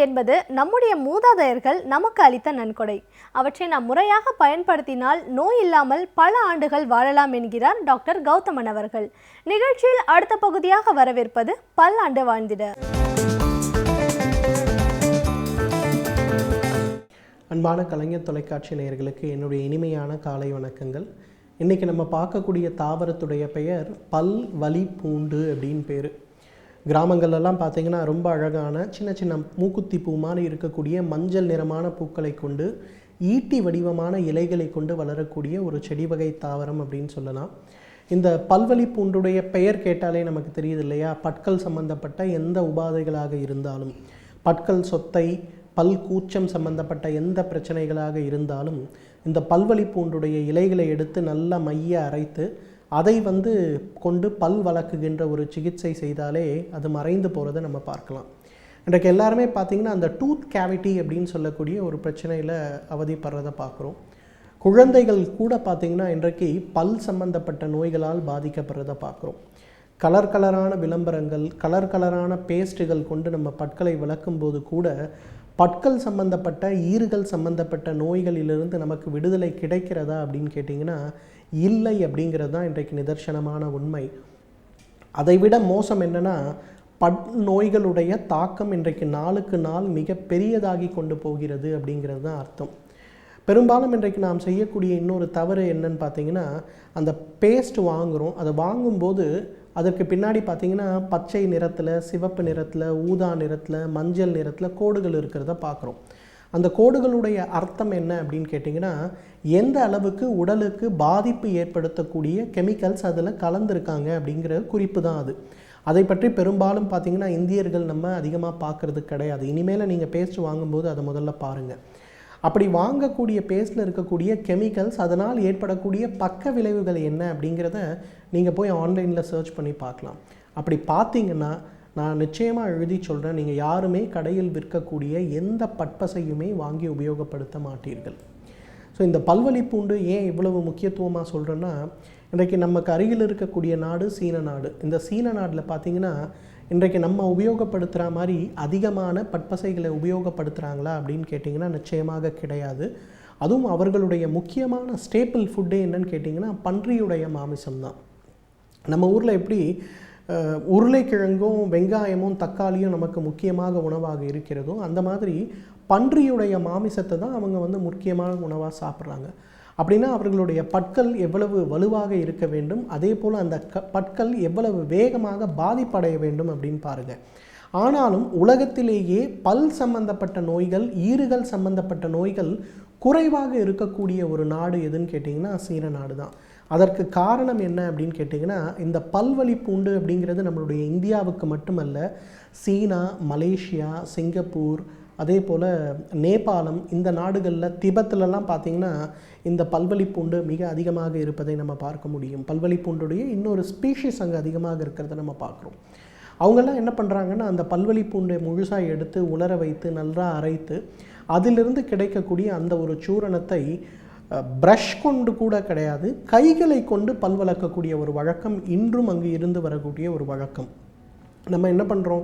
என்பது நம்முடைய மூதாதையர்கள் நமக்கு அளித்த நன்கொடை. அவற்றை நாம் முறையாக பயன்படுத்தினால் நோய் இல்லாமல் பல ஆண்டுகள் வாழலாம் என்கிறார் டாக்டர் கௌதமன் அவர்கள். நிகழ்ச்சியில் அடுத்த பகுதியாக வரவேற்பது பல்லாண்டு வாழ்ந்திட. அன்பான கலைஞர் தொலைக்காட்சி நேயர்களுக்கு என்னுடைய இனிமையான காலை வணக்கங்கள். இன்றைக்கி நம்ம பார்க்கக்கூடிய தாவரத்துடைய பெயர் பல்வலி பூண்டு அப்படின்னு பேர். கிராமங்கள்லாம் பார்த்திங்கன்னா ரொம்ப அழகான சின்ன சின்ன மூக்குத்தி பூ மாதிரி இருக்கக்கூடிய மஞ்சள் நிறமான பூக்களை கொண்டு ஈட்டி வடிவமான இலைகளை கொண்டு வளரக்கூடிய ஒரு செடி வகை தாவரம் அப்படின்னு சொல்லலாம். இந்த பல்வலி பூண்டுடைய பெயர் கேட்டாலே நமக்கு தெரியுது இல்லையா? பற்கள் சம்பந்தப்பட்ட எந்த உபாதைகளாக இருந்தாலும், பற்கள் சொத்தை, பல் கூச்சம் சம்பந்தப்பட்ட எந்த பிரச்சனைகளாக இருந்தாலும் இந்த பல்வலி பூண்டுடைய இலைகளை எடுத்து நல்லா மைய அரைத்து அதை கொண்டு பல் வளர்க்குகின்ற ஒரு சிகிச்சை செய்தாலே அது மறைந்து போகிறத நம்ம பார்க்கலாம். இன்றைக்கு எல்லாருமே பார்த்திங்கன்னா அந்த டூத் கேவிட்டி அப்படின்னு சொல்லக்கூடிய ஒரு பிரச்சனையில் அவதிப்படுறதை பார்க்குறோம். குழந்தைகள் கூட பார்த்திங்கன்னா இன்றைக்கு பல் சம்பந்தப்பட்ட நோய்களால் பாதிக்கப்படுறதை பார்க்குறோம். கலரான விளம்பரங்கள், கலரான பேஸ்ட்டுகள் கொண்டு நம்ம பற்களை விளக்கும்போது கூட பற்கள் சம்பந்தப்பட்ட ஈறுகள் சம்பந்தப்பட்ட நோய்களிலிருந்து நமக்கு விடுதலை கிடைக்கிறதா அப்படின்னு கேட்டிங்கன்னா இல்லை அப்படிங்கிறது தான் இன்றைக்கு நிதர்சனமான உண்மை. அதைவிட மோசம் என்னென்னா, பல் நோய்களுடைய தாக்கம் இன்றைக்கு நாளுக்கு நாள் மிக பெரியதாகி கொண்டு போகிறது அப்படிங்கிறது தான் அர்த்தம். பெரும்பாலும் இன்றைக்கு நாம் செய்யக்கூடிய இன்னொரு தவறு என்னன்னு பார்த்தீங்கன்னா, அந்த பேஸ்ட் வாங்குகிறோம். அதை வாங்கும்போது அதற்கு பின்னாடி பார்த்திங்கன்னா பச்சை நிறத்தில், சிவப்பு நிறத்தில், ஊதா நிறத்தில், மஞ்சள் நிறத்தில் கோடுகள் இருக்கிறத பார்க்குறோம். அந்த கோடுகளுடைய அர்த்தம் என்ன அப்படின்னு கேட்டிங்கன்னா, எந்த அளவுக்கு உடலுக்கு பாதிப்பு ஏற்படுத்தக்கூடிய கெமிக்கல்ஸ் அதில் கலந்துருக்காங்க அப்படிங்கிற குறிப்பு தான் அது. அதை பற்றி பெரும்பாலும் பார்த்திங்கன்னா இந்தியர்கள் நம்ம அதிகமாக பார்க்குறது கிடையாது. இனிமேல் நீங்கள் பேஸ்ட் வாங்கும்போது அதை முதல்ல பாருங்கள். அப்படி வாங்கக்கூடிய பேஸ்ட்டில் இருக்கக்கூடிய கெமிக்கல்ஸ், அதனால் ஏற்படக்கூடிய பக்க விளைவுகள் என்ன அப்படிங்கிறத நீங்கள் போய் ஆன்லைனில் சர்ச் பண்ணி பார்க்கலாம். அப்படி பார்த்தீங்கன்னா நான் நிச்சயமாக எழுதி சொல்கிறேன், நீங்கள் யாருமே கடையில் விற்கக்கூடிய எந்த பற்பசையுமே வாங்கி உபயோகப்படுத்த மாட்டீர்கள். ஸோ இந்த பல்வலி பூண்டு ஏன் இவ்வளவு முக்கியத்துவமாக சொல்கிறேன்னா, இன்றைக்கு நமக்கு அருகில் இருக்கக்கூடிய நாடு சீன நாடு. இந்த சீன நாட்டில் பார்த்திங்கன்னா இன்றைக்கு நம்ம உபயோகப்படுத்துகிற மாதிரி அதிகமான பற்பசைகளை உபயோகப்படுத்துகிறாங்களா அப்படின்னு கேட்டிங்கன்னா நிச்சயமாக கிடையாது. அதுவும் அவர்களுடைய முக்கியமான ஸ்டேப்பிள் ஃபுட்டே என்னன்னு கேட்டிங்கன்னா பன்றியுடைய மாமிசம் தான். நம்ம ஊரில் எப்படி உருளைக்கிழங்கும் வெங்காயமும் தக்காளியும் நமக்கு முக்கியமாக உணவாக இருக்கிறதோ, அந்த மாதிரி பன்றியுடைய மாமிசத்தை தான் அவங்க முக்கியமான உணவாக சாப்பிட்றாங்க. அப்படின்னா அவர்களுடைய பற்கள் எவ்வளவு வலுவாக இருக்க வேண்டும், அதே போல் அந்த பற்கள் எவ்வளவு வேகமாக பாதிப்படைய வேண்டும் அப்படின்னு பாருங்கள். ஆனாலும் உலகத்திலேயே பல் சம்பந்தப்பட்ட நோய்கள், ஈறுகள் சம்பந்தப்பட்ட நோய்கள் குறைவாக இருக்கக்கூடிய ஒரு நாடு எதுன்னு கேட்டிங்கன்னா சீன நாடு தான். அதற்கு காரணம் என்ன அப்படின்னு கேட்டிங்கன்னா, இந்த பல்வலி பூண்டு அப்படிங்கிறது நம்மளுடைய இந்தியாவுக்கு மட்டுமல்ல, சீனா, மலேசியா, சிங்கப்பூர், அதே போல் நேபாளம், இந்த நாடுகளில் திபெத்திலலாம் பார்த்திங்கன்னா இந்த பல்வலி பூண்டு மிக அதிகமாக இருப்பதை நம்ம பார்க்க முடியும். பல்வலி பூண்டுடைய இன்னொரு ஸ்பீஷீஸ் அங்கே அதிகமாக இருக்கிறத நம்ம பார்க்குறோம். அவங்கெல்லாம் என்ன பண்ணுறாங்கன்னா, அந்த பல்வலி பூண்டை முழுசாக எடுத்து உலர வைத்து நல்லா அரைத்து அதிலிருந்து கிடைக்கக்கூடிய அந்த ஒரு சூரணத்தை ப்ரஷ் கொண்டு கூட கிடையாது, கைகளை கொண்டு பல் வளர்க்கக்கூடிய ஒரு வழக்கம் இன்றும் அங்கு இருந்து வரக்கூடிய ஒரு வழக்கம். நம்ம என்ன பண்ணுறோம்,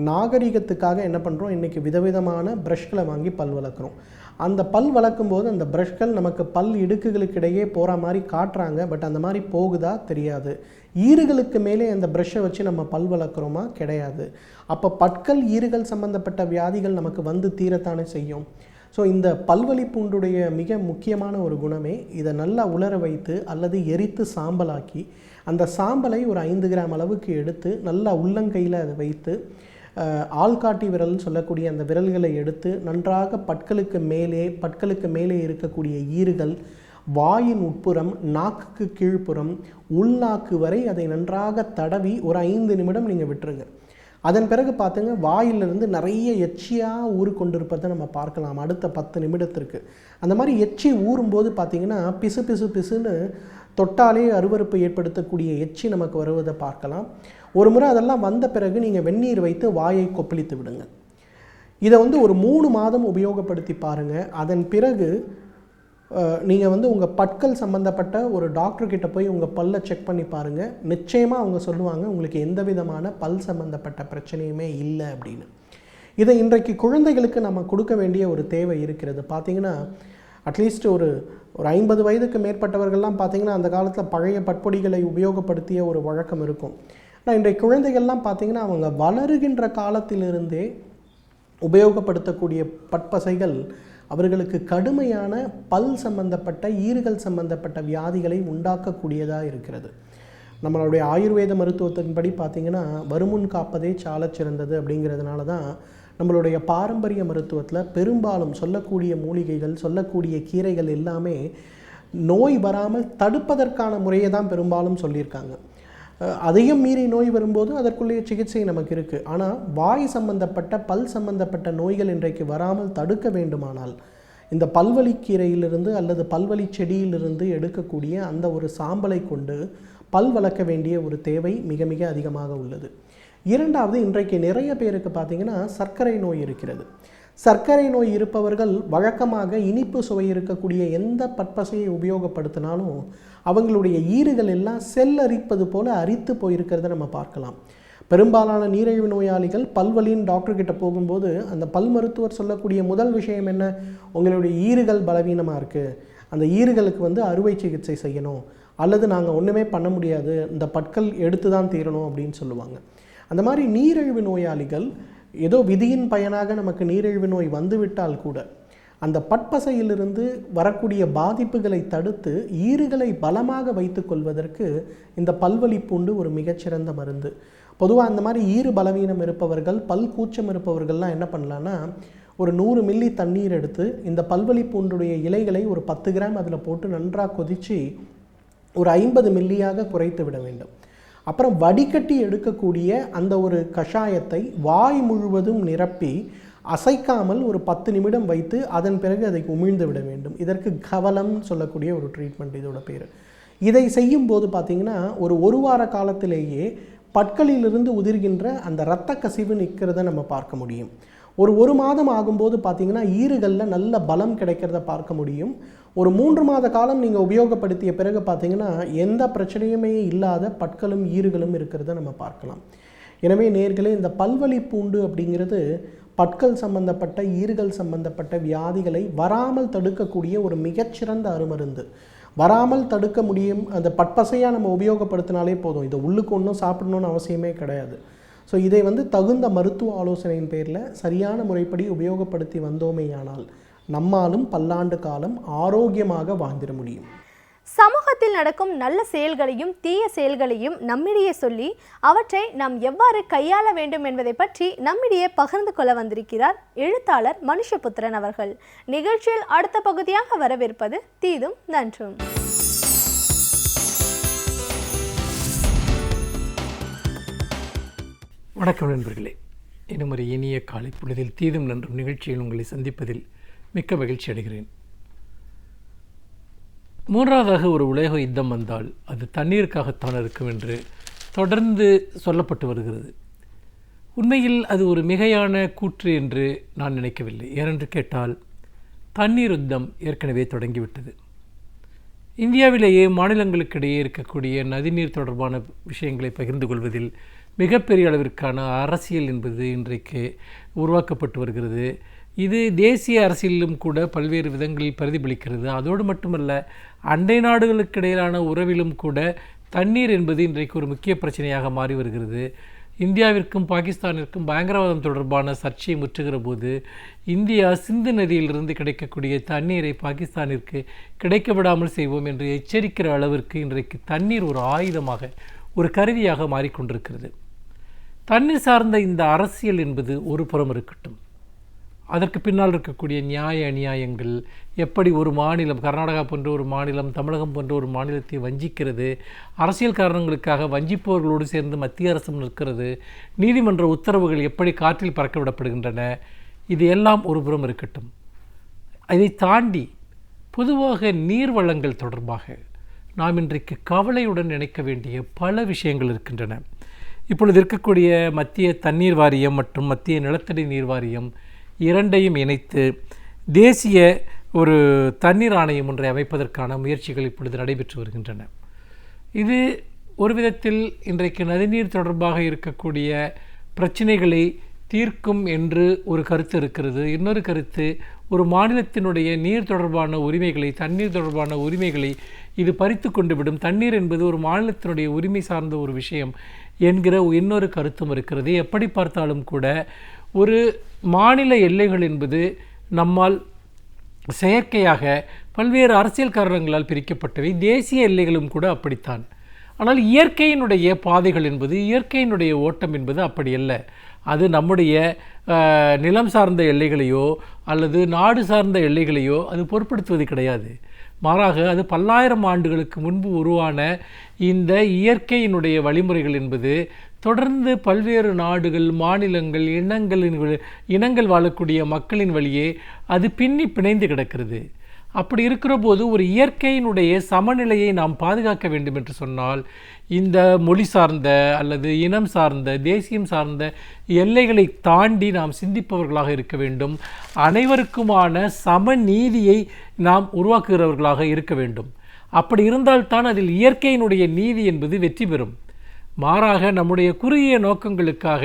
நாகரிகத்துக்காக என்ன பண்ணுறோம், இன்றைக்கி விதவிதமான ப்ரஷ்களை வாங்கி பல் வளர்க்குறோம். அந்த பல் வளர்க்கும் போது அந்த ப்ரஷ்கள் நமக்கு பல் இடுக்குகளுக்கு இடையே போகிற மாதிரி காட்டுறாங்க. பட் அந்த மாதிரி போகுதா தெரியாது. ஈறுகளுக்கு மேலே அந்த ப்ரஷ்ஷை வச்சு நம்ம பல் வளர்க்குறோமா? கிடையாது. அப்போ பற்கள், ஈறுகள் சம்பந்தப்பட்ட வியாதிகள் நமக்கு தீரத்தானே செய்யும். ஸோ இந்த பல்வலி பூண்டுடைய மிக முக்கியமான ஒரு குணமே இதை நல்லா உலர வைத்து அல்லது எரித்து சாம்பலாக்கி, அந்த சாம்பலை ஒரு 5 கிராம் அளவுக்கு எடுத்து நல்லா உள்ளங்கையில் அதை வைத்து ஆள்காட்டி விரல்னு சொல்லக்கூடிய அந்த விரல்களை எடுத்து நன்றாக பற்களுக்கு மேலே இருக்கக்கூடிய ஈறுகள், வாயின் உட்புறம், நாக்குக்கு கீழ்ப்புறம், உள்நாக்கு வரை அதை நன்றாக தடவி ஒரு 5 நிமிடம் நீங்கள் விட்டுருங்க. அதன் பிறகு பார்த்துங்க, வாயிலிருந்து நிறைய எச்சியாக ஊறிக்கொண்டிருப்பதை நம்ம பார்க்கலாம் அடுத்த 10 நிமிடத்திற்கு. அந்த மாதிரி எச்சி ஊறும்போது பார்த்திங்கன்னா பிசுன்னு தொட்டாலே அருவருப்பு ஏற்படுத்தக்கூடிய எச்சி நமக்கு வருவதை பார்க்கலாம். ஒரு முறை அதெல்லாம் வந்த பிறகு நீங்கள் வெந்நீர் வைத்து வாயை கொப்பளித்து விடுங்க. இதை ஒரு 3 மாதம் உபயோகப்படுத்தி பாருங்கள். அதன் பிறகு நீங்கள் உங்கள் பற்கள் சம்மந்தப்பட்ட ஒரு டாக்டர்கிட்ட போய் உங்கள் பல்லை செக் பண்ணி பாருங்கள். நிச்சயமாக அவங்க சொல்லுவாங்க உங்களுக்கு எந்த விதமான பல் சம்மந்தப்பட்ட பிரச்சனையுமே இல்லை அப்படின்னு. இதை இன்றைக்கு குழந்தைகளுக்கு நம்ம கொடுக்க வேண்டிய ஒரு தேவை இருக்கிறது. பார்த்திங்கன்னா அட்லீஸ்ட் ஒரு 50 வயதுக்கு மேற்பட்டவர்கள்லாம் பார்த்திங்கன்னா அந்த காலத்தில் பழைய பட்பொடிகளை உபயோகப்படுத்திய ஒரு வழக்கம் இருக்கும். ஆனால் இன்றைய குழந்தைகள்லாம் பார்த்திங்கன்னா அவங்க வளருகின்ற காலத்திலிருந்தே உபயோகப்படுத்தக்கூடிய பற்பசைகள் அவர்களுக்கு கடுமையான பல் சம்பந்தப்பட்ட ஈறுகள் சம்பந்தப்பட்ட வியாதிகளை உண்டாக்கக்கூடியதாக இருக்கிறது. நம்மளுடைய ஆயுர்வேத மருத்துவத்தின்படி பார்த்திங்கன்னா வருமுன் காப்பதே சாலச் சிறந்தது. அப்படிங்கிறதுனால தான் நம்மளுடைய பாரம்பரிய மருத்துவத்தில் பெரும்பாலும் சொல்லக்கூடிய மூலிகைகள், சொல்லக்கூடிய கீரைகள் எல்லாமே நோய் வராமல் தடுப்பதற்கான முறையை தான் பெரும்பாலும் சொல்லியிருக்காங்க. அதையும் மீறி நோய் வரும்போது அதற்குள்ளேயே சிகிச்சை நமக்கு இருக்குது. ஆனால் வாய் சம்பந்தப்பட்ட பல் சம்பந்தப்பட்ட நோய்கள் இன்றைக்கு வராமல் தடுக்க வேண்டுமானால் இந்த பல்வலி கீரையிலிருந்து அல்லது பல்வலி செடியிலிருந்து எடுக்கக்கூடிய அந்த ஒரு சாம்பலை கொண்டு பல் வளர்க்க வேண்டிய ஒரு தேவை மிக மிக அதிகமாக உள்ளது. இரண்டாவது, இன்றைக்கு நிறைய பேருக்கு பார்த்திங்கன்னா சர்க்கரை நோய் இருக்கிறது. சர்க்கரை நோய் இருப்பவர்கள் வழக்கமாக இனிப்பு சுவை இருக்கக்கூடிய எந்த பற்பசையை உபயோகப்படுத்தினாலும் அவங்களுடைய ஈறுகள் எல்லாம் செல்லரிப்பது போல அரித்து போயிருக்கிறத நம்ம பார்க்கலாம். பெரும்பாலான நீரிழிவு நோயாளிகள் பல்வலியின் டாக்டர்கிட்ட போகும்போது அந்த பல் மருத்துவர் சொல்லக்கூடிய முதல் விஷயம் என்ன? உங்களுடைய ஈறுகள் பலவீனமாக இருக்குது, அந்த ஈறுகளுக்கு அறுவை சிகிச்சை செய்யணும், அல்லது நாங்கள் ஒன்றுமே பண்ண முடியாது, இந்த பற்கள் எடுத்து தான் தீரணும் அப்படின்னு சொல்லுவாங்க. அந்த மாதிரி நீரிழிவு நோயாளிகள் ஏதோ விதியின் பயனாக நமக்கு நீரிழிவு நோய் வந்துவிட்டால் கூட அந்த பற்பசையிலிருந்து வரக்கூடிய பாதிப்புகளை தடுத்து ஈறுகளை பலமாக வைத்து கொள்வதற்கு இந்த பல்வலி பூண்டு ஒரு மிகச்சிறந்த மருந்து. பொதுவாக அந்த மாதிரி ஈறு பலவீனம் இருப்பவர்கள், பல் கூச்சம் இருப்பவர்கள்லாம் என்ன பண்ணலான்னா, ஒரு 100 மில்லி தண்ணீர் எடுத்து இந்த பல்வலி பூண்டுடைய இலைகளை ஒரு 10 கிராம் அதில் போட்டு நன்றாக கொதித்து ஒரு 50 மில்லியாக குறைத்து விட வேண்டும். அப்புறம் வடிகட்டி எடுக்கக்கூடிய அந்த ஒரு கஷாயத்தை வாய் முழுவதும் நிரப்பி அசைக்காமல் ஒரு 10 நிமிடம் வைத்து அதன் பிறகு அதை உமிழ்ந்து விட வேண்டும். இதற்கு கவலம் சொல்லக்கூடிய ஒரு ட்ரீட்மெண்ட் இதோட பேர். இதை செய்யும் போது பார்த்திங்கன்னா ஒரு வார காலத்திலேயே பற்களிலிருந்து உதிர்கின்ற அந்த இரத்த கசிவு நிற்கிறத நம்ம பார்க்க முடியும். ஒரு மாதம் ஆகும்போது பார்த்திங்கன்னா ஈறுகளில் நல்ல பலம் கிடைக்கிறத பார்க்க முடியும். ஒரு 3 மாத காலம் நீங்கள் உபயோகப்படுத்திய பிறகு பார்த்திங்கன்னா எந்த பிரச்சனையுமே இல்லாத பற்களும் ஈறுகளும் இருக்கிறத நம்ம பார்க்கலாம். எனவே நேயர்களே, இந்த பல்வலி பூண்டு அப்படிங்கிறது பற்கள் சம்பந்தப்பட்ட ஈறுகள் சம்பந்தப்பட்ட வியாதிகளை வராமல் தடுக்கக்கூடிய ஒரு மிகச்சிறந்த அருமருந்து. வராமல் தடுக்க முடியும். அந்த பற்பசையாக நம்ம உபயோகப்படுத்தினாலே போதும். இதை உள்ளுக்கு ஒன்றும் சாப்பிடணும்னு அவசியமே கிடையாது. ஸோ இதை தகுந்த மருத்துவ ஆலோசனையின் பேரில் சரியான முறைப்படி உபயோகப்படுத்தி வந்தோமேயானால் நம்மாலும் பல்லாண்டு காலம் ஆரோக்கியமாக வாழ்ந்திட முடியும். சமூகத்தில் நடக்கும் நல்ல செயல்களையும் தீய செயல்களையும் நம்மிடையே சொல்லி அவற்றை நாம் எவ்வாறு கையாள வேண்டும் என்பதை பற்றி நம்மிடையே பகிர்ந்து கொள்ள வந்திருக்கிறார் எழுத்தாளர் மனுஷபுத்திரன் அவர்கள். நிகழ்ச்சியில் அடுத்த பகுதியாக வரவிருப்பது தீதும் நன்றும். வணக்கம் நண்பர்களே, இன்னும் ஒரு இனிய காலை பொழுதில் தீதும் நன்றும் நிகழ்ச்சியில் உங்களை சந்திப்பதில் மிக்க மகிழ்ச்சி அடைகிறேன். மூன்றாவதாக ஒரு உலக யுத்தம் வந்தால் அது தண்ணீருக்காகத்தான் இருக்கும் என்று தொடர்ந்து சொல்லப்பட்டு வருகிறது. உண்மையில் அது ஒரு மிகையான கூற்று என்று நான் நினைக்கவில்லை. ஏனென்று கேட்டால் தண்ணீர் யுத்தம் ஏற்கனவே தொடங்கிவிட்டது. இந்தியாவிலேயே மாநிலங்களுக்கிடையே இருக்கக்கூடிய நதிநீர் தொடர்பான விஷயங்களை பகிர்ந்து கொள்வதில் மிகப்பெரிய அளவிற்கான அரசியல் என்பது இன்றைக்கு உருவாக்கப்பட்டு வருகிறது. இது தேசிய அரசியலிலும் கூட பல்வேறு விதங்களில் பிரதிபலிக்கிறது. அதோடு மட்டுமல்ல, அண்டை நாடுகளுக்கு இடையிலான உறவிலும் கூட தண்ணீர் என்பது இன்றைக்கு ஒரு முக்கிய பிரச்சனையாக மாறி வருகிறது. இந்தியாவிற்கும் பாகிஸ்தானிற்கும் பயங்கரவாதம் தொடர்பான சர்ச்சையை முற்றுகிற போது இந்தியா சிந்து நதியிலிருந்து கிடைக்கக்கூடிய தண்ணீரை பாகிஸ்தானிற்கு கிடைக்க விடாமல் செய்வோம் என்று எச்சரிக்கிற அளவிற்கு இன்றைக்கு தண்ணீர் ஒரு ஆயுதமாக, ஒரு கருவியாக மாறிக்கொண்டிருக்கிறது. தண்ணீர் சார்ந்த இந்த அரசியல் என்பது ஒரு புறம் இருக்கட்டும், அதற்கு பின்னால் இருக்கக்கூடிய நியாய அநியாயங்கள், எப்படி ஒரு மாநிலம், கர்நாடகா போன்ற ஒரு மாநிலம், தமிழகம் போன்ற ஒரு மாநிலத்தை வஞ்சிக்கிறது, அரசியல் காரணங்களுக்காக வஞ்சிப்பவர்களோடு சேர்ந்து மத்திய அரசும் நிற்கிறது, நீதிமன்ற உத்தரவுகள் எப்படி காற்றில் பறக்க விடப்படுகின்றன, இது எல்லாம் ஒரு புறம் இருக்கட்டும். இதை தாண்டி பொதுவாக நீர் வளங்கள் தொடர்பாக நாம் இன்றைக்கு கவலையுடன் நினைக்க வேண்டிய பல விஷயங்கள் இருக்கின்றன. இப்பொழுது இருக்கக்கூடிய மத்திய தண்ணீர் வாரியம் மற்றும் மத்திய நிலத்தடி நீர் வாரியம் இரண்டையும் இணைத்து தேசிய ஒரு தண்ணீர் ஆணையம் ஒன்றை அமைப்பதற்கான முயற்சிகள் இப்பொழுது நடைபெற்று வருகின்றன. இது ஒரு விதத்தில் இன்றைக்கு நதிநீர் தொடர்பாக இருக்கக்கூடிய பிரச்சனைகளை தீர்க்கும் என்று ஒரு கருத்து இருக்கிறது. இன்னொரு கருத்து, ஒரு மாநிலத்தினுடைய நீர் தொடர்பான உரிமைகளை, தண்ணீர் தொடர்பான உரிமைகளை இது பறித்து கொண்டு விடும், தண்ணீர் என்பது ஒரு மாநிலத்தினுடைய உரிமை சார்ந்த ஒரு விஷயம் என்கிற இன்னொரு கருத்தும் இருக்கிறது. எப்படி பார்த்தாலும் கூட ஒரு மாநில எல்லைகள் என்பது நம்மால் செயற்கையாக பல்வேறு அரசியல் காரணங்களால் பிரிக்கப்பட்டவை. தேசிய எல்லைகளும் கூட அப்படித்தான். ஆனால் இயற்கையினுடைய பாதைகள் என்பது, இயற்கையினுடைய ஓட்டம் என்பது அப்படி அல்ல. அது நம்முடைய நிலம் சார்ந்த எல்லைகளையோ அல்லது நாடு சார்ந்த எல்லைகளையோ அது பொருட்படுத்துவது கிடையாது. மாறாக அது பல்லாயிரம் ஆண்டுகளுக்கு முன்பு உருவான இந்த இயற்கையினுடைய வழிமுறைகள் என்பது தொடர்ந்து பல்வேறு நாடுகள், மாநிலங்கள், இனங்கள் வாழக்கூடிய மக்களின் வழியே அது பின்னி பிணைந்து கிடக்கிறது. அப்படி இருக்கிற போது ஒரு இயற்கையினுடைய சமநிலையை நாம் பாதுகாக்க வேண்டும் என்று சொன்னால் இந்த மொழி சார்ந்த அல்லது இனம் சார்ந்த, தேசியம் சார்ந்த எல்லைகளை தாண்டி நாம் சிந்திப்பவர்களாக இருக்க வேண்டும். அனைவருக்குமான சமநீதியை நாம் உருவாக்குகிறவர்களாக இருக்க வேண்டும். அப்படி இருந்தால்தான் அதில் இயற்கையினுடைய நீதி என்பது வெற்றி பெறும். மாறாக நம்முடைய குறுகிய நோக்கங்களுக்காக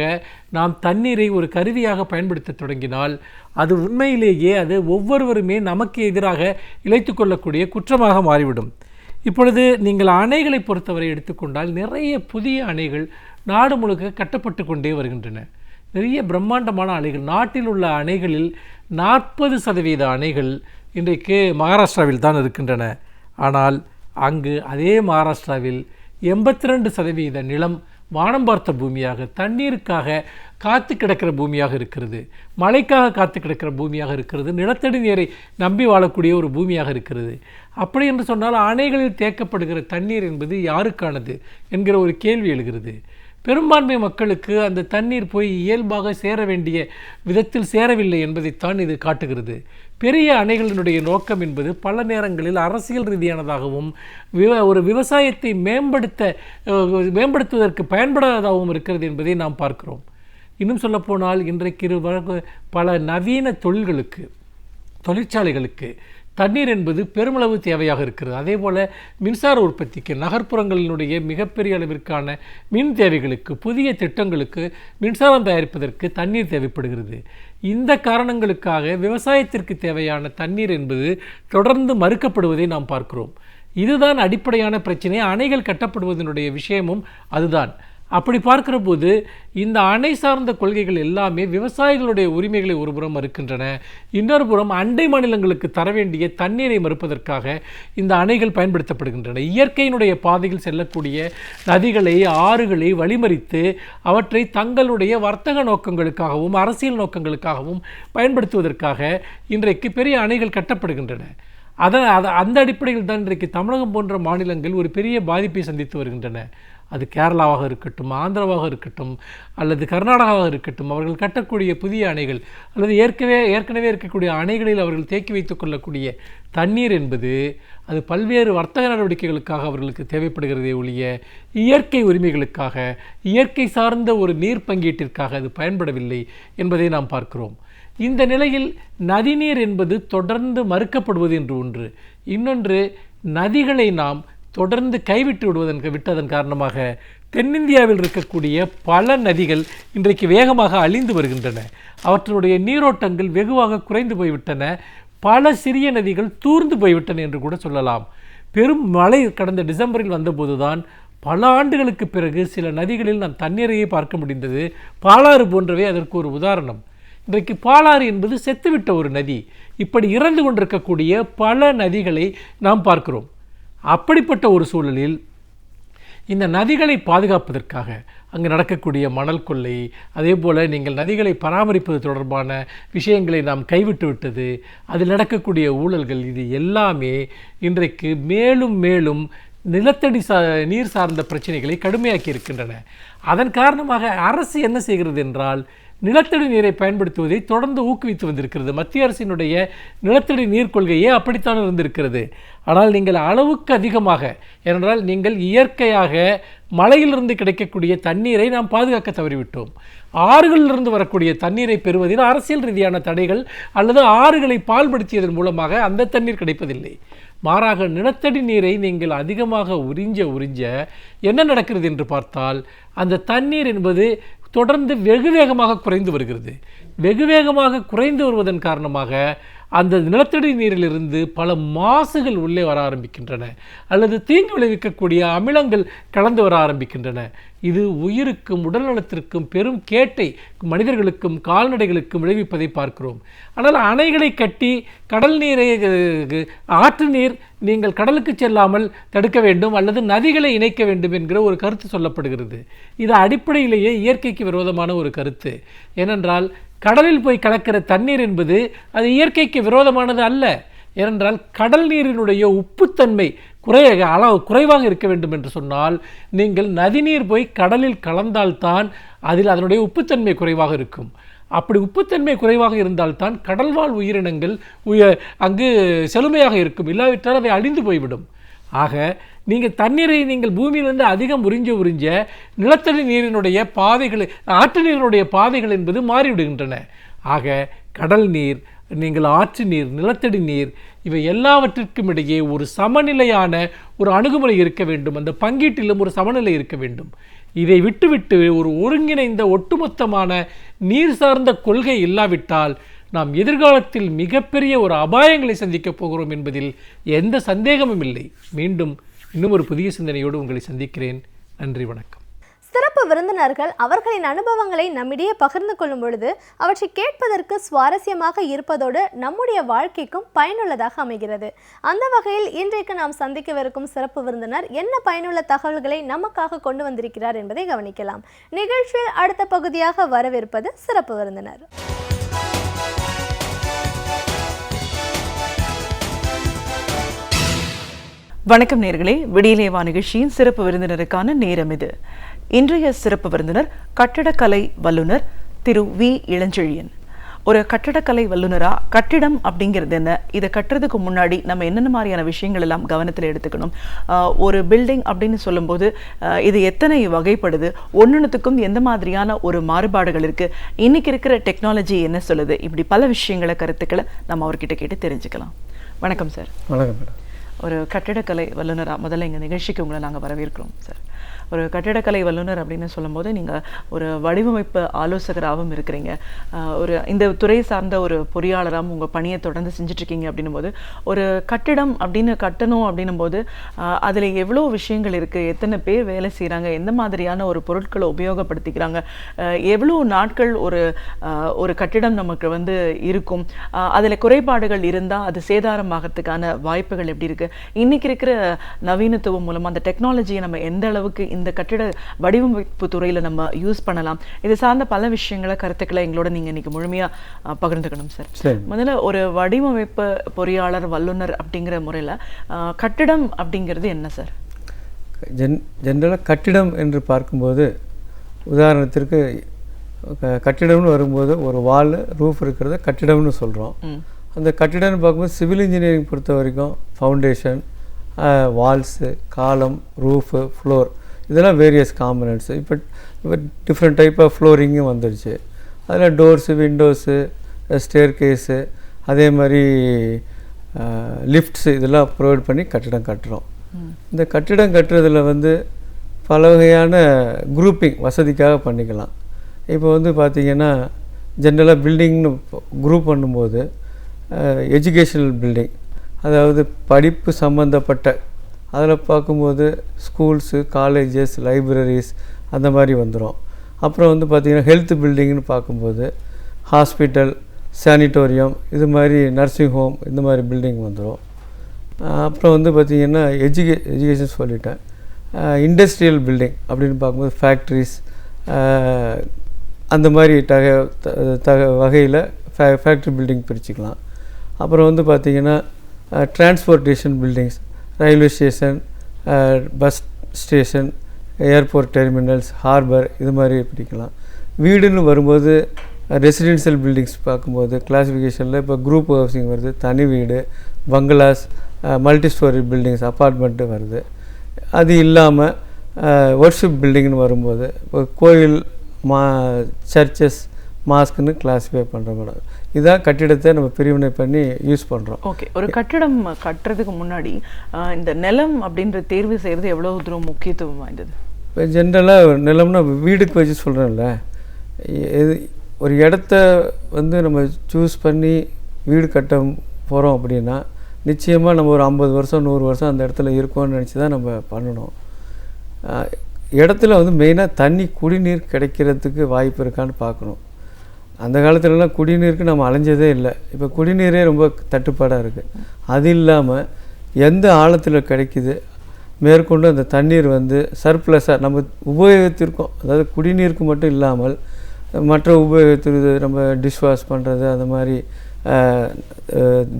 நாம் தண்ணீரை ஒரு கருவியாக பயன்படுத்த தொடங்கினால் அது உண்மையிலேயே அது ஒவ்வொருவருமே நமக்கு எதிராக இழைத்து கொள்ளக்கூடிய குற்றமாக மாறிவிடும். இப்பொழுது நீங்கள் அணைகளை பொறுத்தவரை எடுத்துக்கொண்டால் நிறைய புதிய அணைகள் நாடு முழுக்க கட்டப்பட்டு கொண்டே வருகின்றன. நிறைய பிரம்மாண்டமான அணைகள், நாட்டில் உள்ள அணைகளில் 40% அணைகள் இன்றைக்கு மகாராஷ்டிராவில் தான் இருக்கின்றன. ஆனால் அங்கு அதே மகாராஷ்டிராவில் 82% நிலம் வானம் பார்த்த பூமியாக, தண்ணீருக்காக காத்து கிடக்கிற பூமியாக இருக்கிறது, மழைக்காக காத்து கிடக்கிற பூமியாக இருக்கிறது, நிலத்தடி நீரை நம்பி வாழக்கூடிய ஒரு பூமியாக இருக்கிறது. அப்படி என்று சொன்னால் அணைகளில் தேக்கப்படுகிற தண்ணீர் என்பது யாருக்கானது என்கிற ஒரு கேள்வி எழுகிறது. பெரும்பான்மை மக்களுக்கு அந்த தண்ணீர் போய் இயல்பாக சேர வேண்டிய விதத்தில் சேரவில்லை என்பதைத்தான் இது காட்டுகிறது. பெரிய அணைகளினுடைய நோக்கம் என்பது பல நேரங்களில் அரசியல் ரீதியானதாகவும் ஒரு விவசாயத்தை மேம்படுத்துவதற்கு பயன்படாததாகவும் இருக்கிறது என்பதை நாம் பார்க்கிறோம். இன்னும் சொல்லப்போனால் இன்றைக்கு பல நவீன தொழிற்சாலைகளுக்கு தண்ணீர் என்பது பெருமளவு தேவையாக இருக்கிறது. அதே போல் மின்சார உற்பத்திக்கு, நகர்ப்புறங்களினுடைய மிகப்பெரிய அளவிற்கான மின் தேவைகளுக்கு, புதிய திட்டங்களுக்கு மின்சாரம் தயாரிப்பதற்கு தண்ணீர் தேவைப்படுகிறது. இந்த காரணங்களுக்காக விவசாயத்திற்கு தேவையான தண்ணீர் என்பது தொடர்ந்து மறுக்கப்படுவதை நாம் பார்க்கிறோம். இதுதான் அடிப்படையான பிரச்சனை. அணைகள் கட்டப்படுவதனுடைய விஷயமும் அதுதான். அப்படி பார்க்கிற போது இந்த அணை சார்ந்த கொள்கைகள் எல்லாமே விவசாயிகளுடைய உரிமைகளை ஒருபுறம் மறுக்கின்றன, இன்னொரு புறம் அண்டை மாநிலங்களுக்கு தர வேண்டிய தண்ணீரை மறுப்பதற்காக இந்த அணைகள் பயன்படுத்தப்படுகின்றன. இயற்கையினுடைய பாதையில் செல்லக்கூடிய நதிகளை, ஆறுகளை வழிமறித்து அவற்றை தங்களுடைய வர்த்தக நோக்கங்களுக்காகவும் அரசியல் நோக்கங்களுக்காகவும் பயன்படுத்துவதற்காக இன்றைக்கு பெரிய அணைகள் கட்டப்படுகின்றன. அந்த அடிப்படையில் தான் இன்றைக்கு தமிழகம் போன்ற மாநிலங்கள் ஒரு பெரிய பாதிப்பை சந்தித்து வருகின்றன. அது கேரளாவாக இருக்கட்டும், ஆந்திராவாக இருக்கட்டும், அல்லது கர்நாடகாவாக இருக்கட்டும், அவர்கள் கட்டக்கூடிய புதிய அணைகள் அல்லது ஏற்கனவே இருக்கக்கூடிய அணைகளில் அவர்கள் தேக்கி வைத்துக் கொள்ளக்கூடிய தண்ணீர் என்பது அது பல்வேறு வர்த்தக நடவடிக்கைகளுக்காக அவர்களுக்கு தேவைப்படுகிறதே ஒழிய இயற்கை உரிமைகளுக்காக, இயற்கை சார்ந்த ஒரு நீர் பங்கீட்டிற்காக அது பயன்படவில்லை என்பதை நாம் பார்க்கிறோம். இந்த நிலையில் நதிநீர் என்பது தொடர்ந்து மறுக்கப்படுவது என்று ஒன்று, இன்னொன்று நதிகளை நாம் தொடர்ந்து விட்டதன் காரணமாக தென்னிந்தியாவில் இருக்கக்கூடிய பல நதிகள் இன்றைக்கு வேகமாக அழிந்து வருகின்றன. அவற்றினுடைய நீரோட்டங்கள் வெகுவாக குறைந்து போய்விட்டன. பல சிறிய நதிகள் தூர்ந்து போய்விட்டன என்று கூட சொல்லலாம். பெரும் மழை கடந்த டிசம்பரில் வந்தபோதுதான் பல ஆண்டுகளுக்கு பிறகு சில நதிகளில் நாம் தண்ணீரையே பார்க்க முடிந்தது. பாலாறு போன்றவை அதற்கு ஒரு உதாரணம். இன்றைக்கு பாலாறு என்பது செத்துவிட்ட ஒரு நதி. இப்படி இறந்து கொண்டிருக்கக்கூடிய பல நதிகளை நாம் பார்க்கிறோம். அப்படிப்பட்ட ஒரு சூழலில் இந்த நதிகளை பாதுகாப்பதற்காக அங்கு நடக்கக்கூடிய மணல் கொள்ளை, அதே போல் நீங்கள் நதிகளை பராமரிப்பது தொடர்பான விஷயங்களை நாம் கைவிட்டு விட்டது, அதில் நடக்கக்கூடிய ஊழல்கள், இது எல்லாமே இன்றைக்கு மேலும் மேலும் நிலத்தடி நீர் சார்ந்த பிரச்சனைகளை கடுமையாக்கி இருக்கின்றன. அதன் காரணமாக அரசு என்ன செய்கிறது என்றால் நிலத்தடி நீரை பயன்படுத்துவதை தொடர்ந்து ஊக்குவித்து வந்திருக்கிறது. மத்திய அரசினுடைய நிலத்தடி நீர் கொள்கையே அப்படித்தான் இருந்திருக்கிறது. ஆனால் நீங்கள் அளவுக்கு அதிகமாக, ஏனென்றால் நீங்கள் இயற்கையாக மழையிலிருந்து கிடைக்கக்கூடிய தண்ணீரை நாம் பாதுகாக்க தவறிவிட்டோம். ஆறுகளிலிருந்து வரக்கூடிய தண்ணீரை பெறுவதில் அரசியல் ரீதியான தடைகள் அல்லது ஆறுகளை பால்படுத்தியதன் மூலமாக அந்த தண்ணீர் கிடைப்பதில்லை. மாறாக நிலத்தடி நீரை நீங்கள் அதிகமாக உறிஞ்ச என்ன நடக்கிறது என்று பார்த்தால், அந்த தண்ணீர் என்பது தொடர்ந்து வெகு வேகமாக குறைந்து வருகிறது. வெகு வேகமாக குறைந்து வருவதன் காரணமாக அந்த நிலத்தடி நீரிலிருந்து பல மாசுகள் உள்ளே வர ஆரம்பிக்கின்றன, அல்லது தீங்கு விளைவிக்கக்கூடிய அமிலங்கள் கலந்து வர ஆரம்பிக்கின்றன. இது உயிருக்கும் உடல்நலத்திற்கும் பெரும் கேட்டை மனிதர்களுக்கும் கால்நடைகளுக்கும் விளைவிப்பதை பார்க்கிறோம். ஆனால் அணைகளை கட்டி கடல் நீரை, ஆற்று நீர் நீங்கள் கடலுக்கு செல்லாமல் தடுக்க வேண்டும் அல்லது நதிகளை இணைக்க வேண்டும் என்கிற ஒரு கருத்து சொல்லப்படுகிறது. இது அடிப்படையிலேயே இயற்கைக்கு விரோதமான ஒரு கருத்து. ஏனென்றால் கடலில் போய் கலக்கிற தண்ணீர் என்பது அது இயற்கைக்கு விரோதமானது அல்ல. ஏனென்றால் கடல் நீரினுடைய உப்புத்தன்மை குறைவாக இருக்க வேண்டும் என்று சொன்னால், நீங்கள் நதிநீர் போய் கடலில் கலந்தால்தான் அதில் அதனுடைய உப்புத்தன்மை குறைவாக இருக்கும். அப்படி உப்புத்தன்மை குறைவாக இருந்தால்தான் கடல்வாழ் உயிரினங்கள் அங்கு செழுமையாக இருக்கும். இல்லாவிட்டால் அவை அழிந்து போய்விடும். ஆக நீங்கள் தண்ணீரை பூமியிலிருந்து அதிகம் உறிஞ்ச நிலத்தடி நீரினுடைய பாதைகள், ஆற்று நீரினுடைய பாதைகள் என்பது மாறிவிடுகின்றன. ஆக கடல் நீர், ஆற்று நீர், நிலத்தடி நீர், இவை எல்லாவற்றிற்கும் இடையே ஒரு சமநிலையான ஒரு அணுகுமுறை இருக்க வேண்டும். அந்த பங்கீட்டிலும் ஒரு சமநிலை இருக்க வேண்டும். இதை விட்டுவிட்டு ஒரு ஒருங்கிணைந்த ஒட்டுமொத்தமான நீர் சார்ந்த கொள்கை இல்லாவிட்டால் நாம் எதிர்காலத்தில் மிகப்பெரிய ஒரு அபாயங்களை சந்திக்கப் போகிறோம் என்பதில் எந்த சந்தேகமும் இல்லை. மீண்டும் இன்னும் ஒரு புதிய சிந்தனையோடு உங்களை சந்திக்கிறேன். நன்றி, வணக்கம். சிறப்பு விருந்தினர்கள் அவர்களின் அனுபவங்களை நம்மிடையே பகிர்ந்து கொள்ளும் பொழுது அவற்றை கேட்பதற்கு சுவாரஸ்யமாக இருப்பதோடு நம்முடைய வாழ்க்கைக்கும் பயனுள்ளதாக அமைகிறது. அந்த வகையில் இன்றைக்கு நாம் சந்திக்கவிருக்கும் சிறப்பு விருந்தினர் என்ன பயனுள்ள தகவல்களை நமக்காக கொண்டு வந்திருக்கிறார் என்பதை கவனிக்கலாம். நிகழ்ச்சியில் அடுத்த பகுதியாக வரவிருப்பது சிறப்பு விருந்தினர். வணக்கம் நேயர்களே, விடியலேவா நிகழ்ச்சியின் சிறப்பு விருந்தினருக்கான நேரம் இது. இன்றைய சிறப்பு விருந்தினர் கட்டடக்கலை வல்லுநர் திரு வி. இளஞ்செழியன். ஒரு கட்டடக்கலை வல்லுநரா கட்டிடம் அப்படிங்கிறது என்ன, இதை கட்டுறதுக்கு முன்னாடி நம்ம என்னென்ன மாதிரியான விஷயங்கள் எல்லாம் கவனத்தில் எடுத்துக்கணும், ஒரு பில்டிங் அப்படின்னு சொல்லும்போது இது எத்தனை வகைப்படுது, ஒன்றுத்துக்கும் எந்த மாதிரியான ஒரு மாறுபாடுகள் இருக்குது, இன்னைக்கு இருக்கிற டெக்னாலஜி என்ன சொல்லுது, இப்படி பல விஷயங்களை கருத்துக்களை நம்ம அவர்கிட்ட கேட்டு தெரிஞ்சுக்கலாம். வணக்கம் சார். வணக்கம் மேடம். ஒரு கட்டிடக்கலை வல்லுநராக முதல்ல எங்கள் நிகழ்ச்சிக்கு உங்களை நாங்கள் வரவேற்கிறோம் சார். ஒரு கட்டிடக்கலை வல்லுநர் அப்படின்னு சொல்லும்போது நீங்கள் ஒரு வடிவமைப்பு ஆலோசகராகவும் இருக்கிறீங்க, ஒரு இந்த துறை சார்ந்த ஒரு பொறியாளராகவும் உங்கள் பணியை தொடர்ந்து செஞ்சிட்ருக்கீங்க. அப்படின்னும் போது ஒரு கட்டிடம் கட்டணும் அப்படின்னும் போது அதில் எவ்வளோ விஷயங்கள் இருக்குது, எத்தனை பேர் வேலை செய்கிறாங்க, எந்த மாதிரியான ஒரு பொருட்களை உபயோகப்படுத்திக்கிறாங்க, எவ்வளோ நாட்கள் ஒரு கட்டிடம் நமக்கு இருக்கும், அதில் குறைபாடுகள் இருந்தால் அது சேதாரமாகறதுக்கான வாய்ப்புகள் எப்படி இருக்குது, இன்னைக்கு இருக்கிற நவீனத்துவம் மூலமாக அந்த டெக்னாலஜியை நம்ம எந்த அளவுக்கு இந்த கட்டிட வடிவமைப்பு துறையில் நம்ம யூஸ் பண்ணலாம், இது சார்ந்த பல விஷயங்களை கருத்துக்களை எங்களோட நீங்கள் இன்னைக்கு முழுமையாக பகிர்ந்துக்கணும் சார். முதல்ல ஒரு வடிவமைப்பு பொறியாளர் வல்லுநர் அப்படிங்கிற முறையில் கட்டிடம் அப்படிங்கிறது என்ன சார்? ஜென்ரலாக கட்டிடம் என்று பார்க்கும்போது, உதாரணத்திற்கு கட்டிடம்னு வரும்போது ஒரு வால் ரூஃப் இருக்கிறத கட்டிடம்னு சொல்கிறோம். அந்த கட்டிடம்னு பார்க்கும்போது சிவில் இன்ஜினியரிங் பொறுத்த வரைக்கும் ஃபவுண்டேஷன், வால்ஸு, காலம், ரூஃபு, ஃப்ளோர், இதெல்லாம் வேரியஸ் காம்பனன்ட்ஸு. இப்போ டிஃப்ரெண்ட் டைப் ஆஃப் ஃப்ளோரிங்கும் வந்துடுச்சு. அதில் டோர்ஸு, விண்டோஸு, ஸ்டேர் கேஸு, அதே மாதிரி லிஃப்ட்ஸு, இதெல்லாம் ப்ரொவைட் பண்ணி கட்டிடம் கட்டுறோம். இந்த கட்டிடம் கட்டுறதில் பல வகையான குரூப்பிங் வசதிக்காக பண்ணிக்கலாம். இப்போ பார்த்திங்கன்னா ஜென்ரலாக பில்டிங்னு குரூப் பண்ணும்போது எஜுகேஷனல் பில்டிங், அதாவது படிப்பு சம்மந்தப்பட்ட, அதில் பார்க்கும்போது ஸ்கூல்ஸு, காலேஜஸ், லைப்ரரிஸ் அந்த மாதிரி வந்துடும். அப்புறம் பார்த்திங்கன்னா ஹெல்த் பில்டிங்னு பார்க்கும்போது ஹாஸ்பிட்டல், சானிட்டோரியம், இது மாதிரி நர்சிங் ஹோம், இந்த மாதிரி பில்டிங் வந்துடும். அப்புறம் பார்த்திங்கன்னா எஜுகேஷன் சொல்லிட்டேன். இண்டஸ்ட்ரியல் பில்டிங் அப்படின்னு பார்க்கும்போது ஃபேக்ட்ரிஸ், அந்த மாதிரி வகையில் ஃபேக்ட்ரி பில்டிங் பிரிச்சுக்கலாம். அப்புறம் பார்த்திங்கன்னா transportation buildings, railway station, bus station, airport terminals, harbour, இது மாதிரி பிடிக்கலாம். வீடுன்னு வரும்போது ரெசிடென்ஷியல் பில்டிங்ஸ் பார்க்கும்போது கிளாஸிஃபிகேஷனில் இப்போ குரூப் ஹவுசிங் வருது, தனி வீடு, பங்களாஸ், மல்டி ஸ்டோரி பில்டிங்ஸ், அப்பார்ட்மெண்ட்டு வருது. அது இல்லாமல் ஒர்ஷிப் பில்டிங்னு வரும்போது இப்போ கோயில், சர்ச்சஸ், மாஸ்க்குன்னு கிளாஸிஃபை பண்ணுற மேடம். இதுதான் கட்டிடத்தை நம்ம பிரிவினை பண்ணி யூஸ் பண்ணுறோம். ஓகே, ஒரு கட்டிடம் கட்டுறதுக்கு முன்னாடி இந்த நிலம் அப்படின்ற தேர்வு செய்கிறது எவ்வளோ தூரம் முக்கியத்துவம் வாய்ந்தது? இப்போ ஜென்ரலாக நிலம்னா வீடுக்கு வச்சு சொல்கிறேன்ல, ஒரு இடத்த வந்து நம்ம சூஸ் பண்ணி வீடு கட்ட போகிறோம் அப்படின்னா நிச்சயமாக நம்ம ஒரு 50 வருஷம் 100 வருஷம் அந்த இடத்துல இருக்கோம்னு நினச்சி தான் நம்ம பண்ணணும். இடத்துல வந்து மெயினாக தண்ணி, குடிநீர் கிடைக்கிறதுக்கு வாய்ப்பு இருக்கான்னு பார்க்கணும். அந்த காலத்துலலாம் குடிநீருக்கு நம்ம அலைஞ்சதே இல்லை. இப்போ குடிநீரே ரொம்ப தட்டுப்பாடாக இருக்குது. அது இல்லாமல் எந்த ஆழத்தில் கிடைக்குது, மேற்கொண்டு அந்த தண்ணீர் வந்து சர்ப்ளஸாக நம்ம உபயோகத்திற்கும், அதாவது குடிநீருக்கு மட்டும் இல்லாமல் மற்ற உபயோகத்திற்கு நம்ம டிஷ்வாஷ் பண்ணுறது, அந்த மாதிரி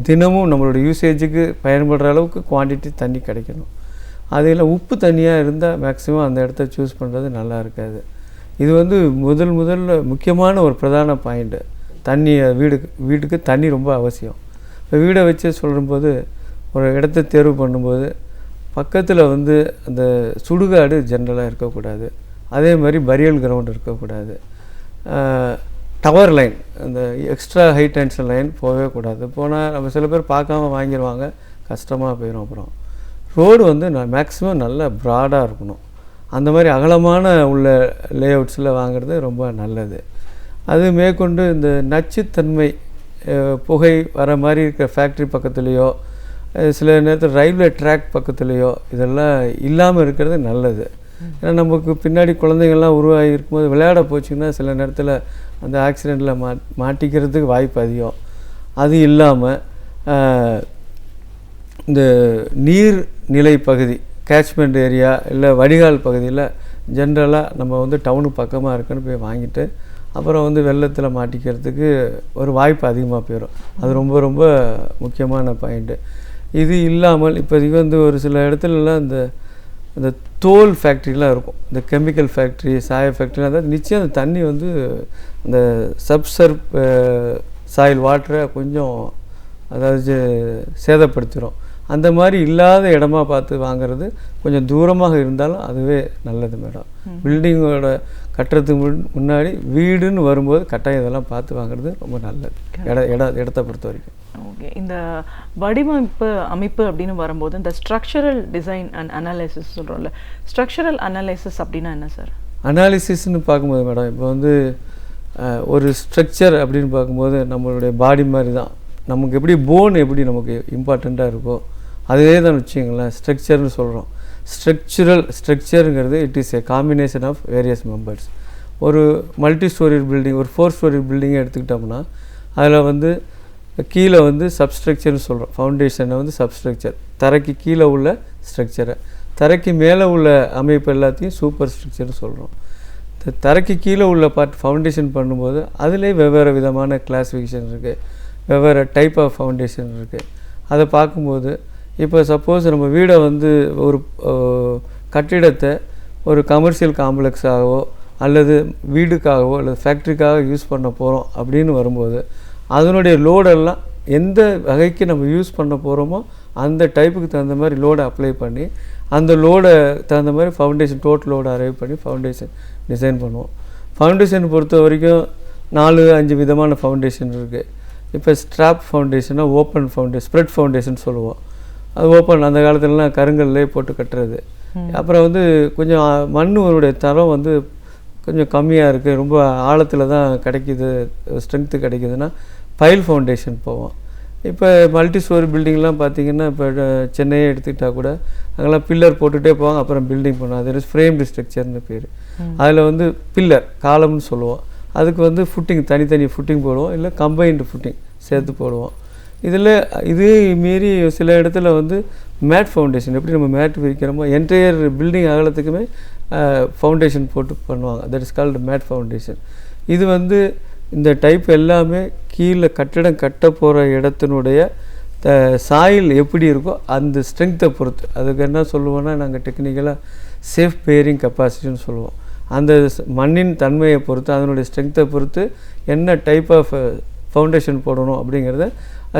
தினமும் நம்மளோட யூசேஜுக்கு பயன்படுற அளவுக்கு குவான்டிட்டி தண்ணி கிடைக்கணும். அதில் உப்பு தண்ணியாக இருந்தால் மேக்ஸிமம் அந்த இடத்த சூஸ் பண்ணுறது நல்லா இருக்காது. இது வந்து முதல்ல முக்கியமான ஒரு பிரதான பாயிண்ட்டு. தண்ணி வீட்டுக்கு தண்ணி ரொம்ப அவசியம். இப்போ வீடை வச்சு சொல்லும்போது ஒரு இடத்த தேர்வு பண்ணும்போது பக்கத்தில் வந்து அந்த சுடுகாடு ஜென்ரலாக இருக்கக்கூடாது. அதே மாதிரி பரியல் கிரவுண்ட் இருக்கக்கூடாது. டவர் லைன், அந்த எக்ஸ்ட்ரா ஹை டென்ஷன் லைன் போகவே கூடாது. போனால் நம்ம சில பேர் பார்க்காம வாங்கிடுவாங்க, கஷ்டமாக போயிடும். அப்புறம் ரோடு வந்து மேக்ஸிமம் நல்லா ப்ராடாக இருக்கணும். அந்த மாதிரி அகலமான உள்ள லே அவுட்ஸில் வாங்குறது ரொம்ப நல்லது. அது மேற்கொண்டு இந்த நச்சுத்தன்மை, புகை வர மாதிரி இருக்கிற ஃபேக்ட்ரி பக்கத்துலேயோ, சில நேரத்தில் ரயில்வே ட்ராக் பக்கத்துலேயோ இதெல்லாம் இல்லாமல் இருக்கிறது நல்லது. ஏன்னா நமக்கு பின்னாடி குழந்தைங்கள்லாம் உருவாகி இருக்கும்போது விளையாட போச்சுன்னா சில நேரத்தில் அந்த ஆக்சிடெண்ட்டில் மாட்டிக்கிறதுக்கு வாய்ப்பு அதிகம். அது இல்லாமல் இந்த நீர்நிலை பகுதி, கேட்ச்மெண்ட் ஏரியா இல்லை வடிகால் பகுதியில் ஜென்ரலாக நம்ம வந்து டவுனுக்கு பக்கமாக இருக்குன்னு போய் வாங்கிட்டு அப்புறம் வந்து வெள்ளத்தில் மாட்டிக்கிறதுக்கு ஒரு வாய்ப்பு அதிகமாக போயிடும். அது ரொம்ப ரொம்ப முக்கியமான பாயிண்ட்டு. இது இல்லாமல் இப்போதைக்கு வந்து ஒரு சில இடத்துலலாம் இந்த தோல் ஃபேக்ட்ரிலாம் இருக்கும், இந்த கெமிக்கல் ஃபேக்ட்ரி, சாய ஃபேக்ட்ரிலாம் இருந்தால் நிச்சயம் அந்த தண்ணி வந்து அந்த சாயில் வாட்டரை கொஞ்சம் அதாவது சேதப்படுத்திடும். அந்த மாதிரி இல்லாத இடமா பார்த்து வாங்குறது கொஞ்சம் தூரமாக இருந்தாலும் அதுவே நல்லது மேடம். பில்டிங்கோட கட்டுறதுக்கு முன்னாடி வீடுன்னு வரும்போது கட்டாயம் இதெல்லாம் பார்த்து வாங்குறது ரொம்ப நல்லது இடத்தை பொறுத்த வரைக்கும். ஓகே, இந்த வடிவமைப்பு அமைப்பு அப்படின்னு வரும்போது இந்த ஸ்ட்ரக்சரல் டிசைன் அண்ட் அனாலிசிஸ் சொல்கிறோம்ல, ஸ்ட்ரக்சரல் அனாலிசிஸ் அப்படின்னா என்ன சார்? அனாலிசிஸ்ன்னு பார்க்கும்போது மேடம், இப்போ வந்து ஒரு ஸ்ட்ரக்சர் அப்படின்னு பார்க்கும்போது நம்மளுடைய பாடி மாதிரி தான். நமக்கு எப்படி போன் எப்படி நமக்கு இம்பார்ட்டண்ட்டாக இருக்கோ அதுவே தான் வச்சுங்களேன் ஸ்ட்ரக்சர்னு சொல்கிறோம். ஸ்ட்ரக்சருங்கிறது it is a combination of various members. ஒரு மல்டி ஸ்டோரி பில்டிங், ஒரு 4 ஸ்டோரி பில்டிங்கை எடுத்துக்கிட்டோம்னா அதில் வந்து கீழே வந்து சப்ஸ்ட்ரக்சர்னு சொல்கிறோம். ஃபவுண்டேஷனை வந்து சப்ஸ்ட்ரக்சர், தரைக்கு கீழே உள்ள ஸ்ட்ரக்சரை, தரைக்கு மேலே உள்ள அமைப்பு எல்லாத்தையும் சூப்பர் ஸ்ட்ரக்சர்னு சொல்கிறோம். தரைக்கு கீழே உள்ள பார்ட் ஃபவுண்டேஷன் பண்ணும்போது அதிலே வெவ்வேறு விதமான கிளாஸிஃபிகேஷன் இருக்குது, வெவ்வேறு டைப் ஆஃப் ஃபவுண்டேஷன் இருக்குது. அதை பார்க்கும்போது இப்போ சப்போஸ் நம்ம வீடை வந்து ஒரு கட்டிடத்தை ஒரு கமர்ஷியல் காம்ப்ளெக்ஸாகவோ அல்லது வீடுக்காகவோ அல்லது ஃபேக்ட்ரிக்காக யூஸ் பண்ண போகிறோம் அப்படின்னு வரும்போது அதனுடைய லோடெல்லாம் எந்த வகைக்கு நம்ம யூஸ் பண்ண போகிறோமோ அந்த டைப்புக்கு தகுந்த மாதிரி லோடை அப்ளை பண்ணி அந்த லோடை தகுந்த மாதிரி ஃபவுண்டேஷன் டோட்டல் லோடை அரைவ் பண்ணி ஃபவுண்டேஷன் டிசைன் பண்ணுவோம். ஃபவுண்டேஷன் பொறுத்த வரைக்கும் 4-5 விதமான ஃபவுண்டேஷன் இருக்குது. இப்போ ஸ்ட்ராப் ஃபவுண்டேஷனாக ஓப்பன் ஃபவுண்டேஷன், ஸ்ப்ரெட் ஃபவுண்டேஷன் சொல்லுவோம். அது ஓப்பன், அந்த காலத்துலலாம் கருங்கல்லே போட்டு கட்டுறது. அப்புறம் வந்து கொஞ்சம் மண்ணோடைய தரம் வந்து கொஞ்சம் கம்மியாக இருக்குது, ரொம்ப ஆழத்தில் தான் கிடைக்கிது, ஸ்ட்ரென்த்து கிடைக்குதுன்னா பைல் ஃபவுண்டேஷன் போவோம். இப்போ மல்டி ஸ்டோரி பில்டிங்லாம் பார்த்திங்கன்னா இப்போ சென்னையை எடுத்துக்கிட்டால் கூட அங்கெல்லாம் பில்லர் போட்டுகிட்டே போவாங்க, அப்புறம் பில்டிங் பண்ணுவோம். அது ஃப்ரேம்டு ஸ்ட்ரக்சர்னு பேர். அதில் வந்து பில்லர் காலம்னு சொல்லுவோம். அதுக்கு வந்து ஃபுட்டிங், தனித்தனி ஃபுட்டிங் போடுவோம், இல்லை கம்பைன்டு ஃபுட்டிங் சேர்த்து போடுவோம். இதில் இது மீறி சில இடத்துல வந்து மேட் ஃபவுண்டேஷன், எப்படி நம்ம மேட் விரிக்கிறோமோ என்டையர் பில்டிங் அகலத்துக்குமே ஃபவுண்டேஷன் போட்டு பண்ணுவாங்க. That is called mat foundation. இது வந்து இந்த டைப் எல்லாமே கீழே கட்டிடம் கட்ட போகிற இடத்தினுடைய சாயில் எப்படி இருக்கோ அந்த ஸ்ட்ரென்த்தை பொறுத்து. அதுக்கு என்ன சொல்லுவோன்னா நாங்கள் டெக்னிக்கலாக சேஃப் பேரிங் கெப்பாசிட்டின்னு சொல்லுவோம். அந்த மண்ணின் தன்மையை பொறுத்து அதனுடைய ஸ்ட்ரென்த்தை பொறுத்து என்ன டைப் ஆஃப் ஃபவுண்டேஷன் போடணும் அப்படிங்கிறத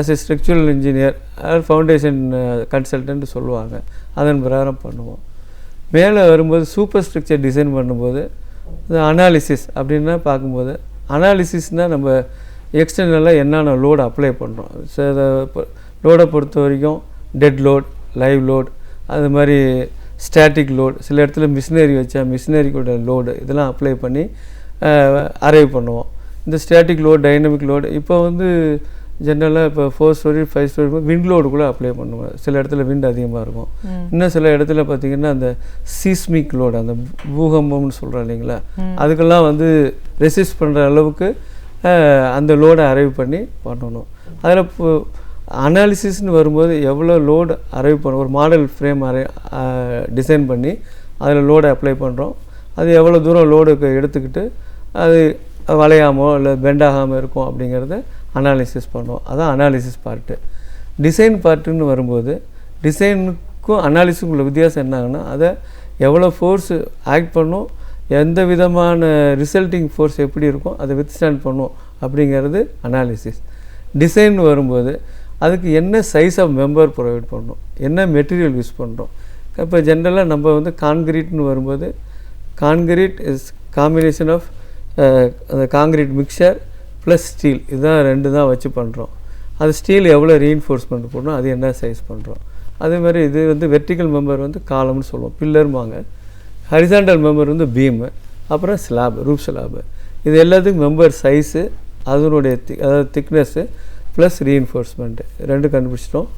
as a structural engineer foundation consultant சொல்லுவாங்க. அதன் பிரகாரம் பண்ணுவோம். மேலே வரும்போது சூப்பர் ஸ்ட்ரக்சர் டிசைன் பண்ணும்போது இந்த அனாலிசிஸ் அப்படின்னா பார்க்கும்போது, அனாலிசிஸ்னால் நம்ம எக்ஸ்டர்னலாக என்னென்ன லோடு அப்ளை பண்ணுறோம். ஸோ அதை லோடை பொறுத்த வரைக்கும் டெட் லோட், லைவ் லோட், அது மாதிரி ஸ்டாட்டிக் லோட், சில இடத்துல மிஷினரி வச்சா மிஷினரியோட லோடு இதெல்லாம் அப்ளை பண்ணி அரைவ் பண்ணுவோம். இந்த ஸ்டாட்டிக் லோட், டைனமிக் லோடு இப்போ வந்து ஜென்ரலாக இப்போ 4 ஸ்டோரி 5 ஸ்டோரி விண்ட் லோடு கூட அப்ளை பண்ணுவோம். சில இடத்துல விண்ட் அதிகமாக இருக்கும். இன்னும் சில இடத்துல பார்த்திங்கன்னா அந்த சீஸ்மிக் லோடு, அந்த பூகம்பம்னு சொல்கிறோம் இல்லைங்களா, அதுக்கெல்லாம் வந்து ரெசிஸ்ட் பண்ணுற அளவுக்கு அந்த லோடை அரைவ் பண்ணி பண்ணணும். அதில் இப்போ அனாலிசிஸ்னு வரும்போது எவ்வளோ லோடு அரைவ் பண்ண ஒரு மாடல் ஃப்ரேம் டிசைன் பண்ணி அதில் லோடை அப்ளை பண்ணுறோம். அது எவ்வளோ தூரம் லோடுக்கு எடுத்துக்கிட்டு அது வளையாமோ இல்லை பெண்டாகாமல் இருக்கும் அப்படிங்கிறத அனாலிசிஸ் பண்ணுவோம். அதான் அனாலிசிஸ் பார்ட்டு. டிசைன் பார்ட்டுன்னு வரும்போது டிசைனுக்கும் அனாலிசிஸுக்கும் உள்ள வித்தியாசம் என்னாங்கன்னா, அதை எவ்வளோ ஃபோர்ஸ் ஆக்ட் பண்ணும், எந்த விதமான ரிசல்ட்டிங் ஃபோர்ஸ் எப்படி இருக்கும், அதை வித்ஸ்டாண்ட் பண்ணும் அப்படிங்கிறது அனாலிசிஸ். டிசைன் வரும்போது அதுக்கு என்ன சைஸ் ஆஃப் மெம்பர் ப்ரொவைட் பண்ணணும், என்ன மெட்டீரியல் யூஸ் பண்ணுறோம். இப்போ ஜென்ரலாக நம்ம வந்து கான்கிரீட்னு வரும்போது கான்கிரீட் இஸ் காம்பினேஷன் ஆஃப் அந்த கான்கிரீட் மிக்சர் ப்ளஸ் ஸ்டீல், இதுதான் 2 தான் வச்சு பண்ணுறோம். அது ஸ்டீல் எவ்வளோ ரீஎன்ஃபோர்ஸ்மெண்ட் போடணும், அது என்ன சைஸ் பண்ணுறோம். அதேமாதிரி இது வந்து வெர்டிக்கல் மெம்பர் வந்து காலம்னு சொல்லுவோம், பில்லர்மாங்க. ஹரிசாண்டல் மெம்பர் வந்து பீமு, அப்புறம் ஸ்லாப், ரூப் ஸ்லாபு. இது எல்லாத்துக்கும் மெம்பர் சைஸு, அதனுடைய அதாவது திக்னஸ்ஸு ப்ளஸ் ரீஎன்ஃபோர்ஸ்மெண்ட்டு 2 கண்டுபிடிச்சிட்டோம்.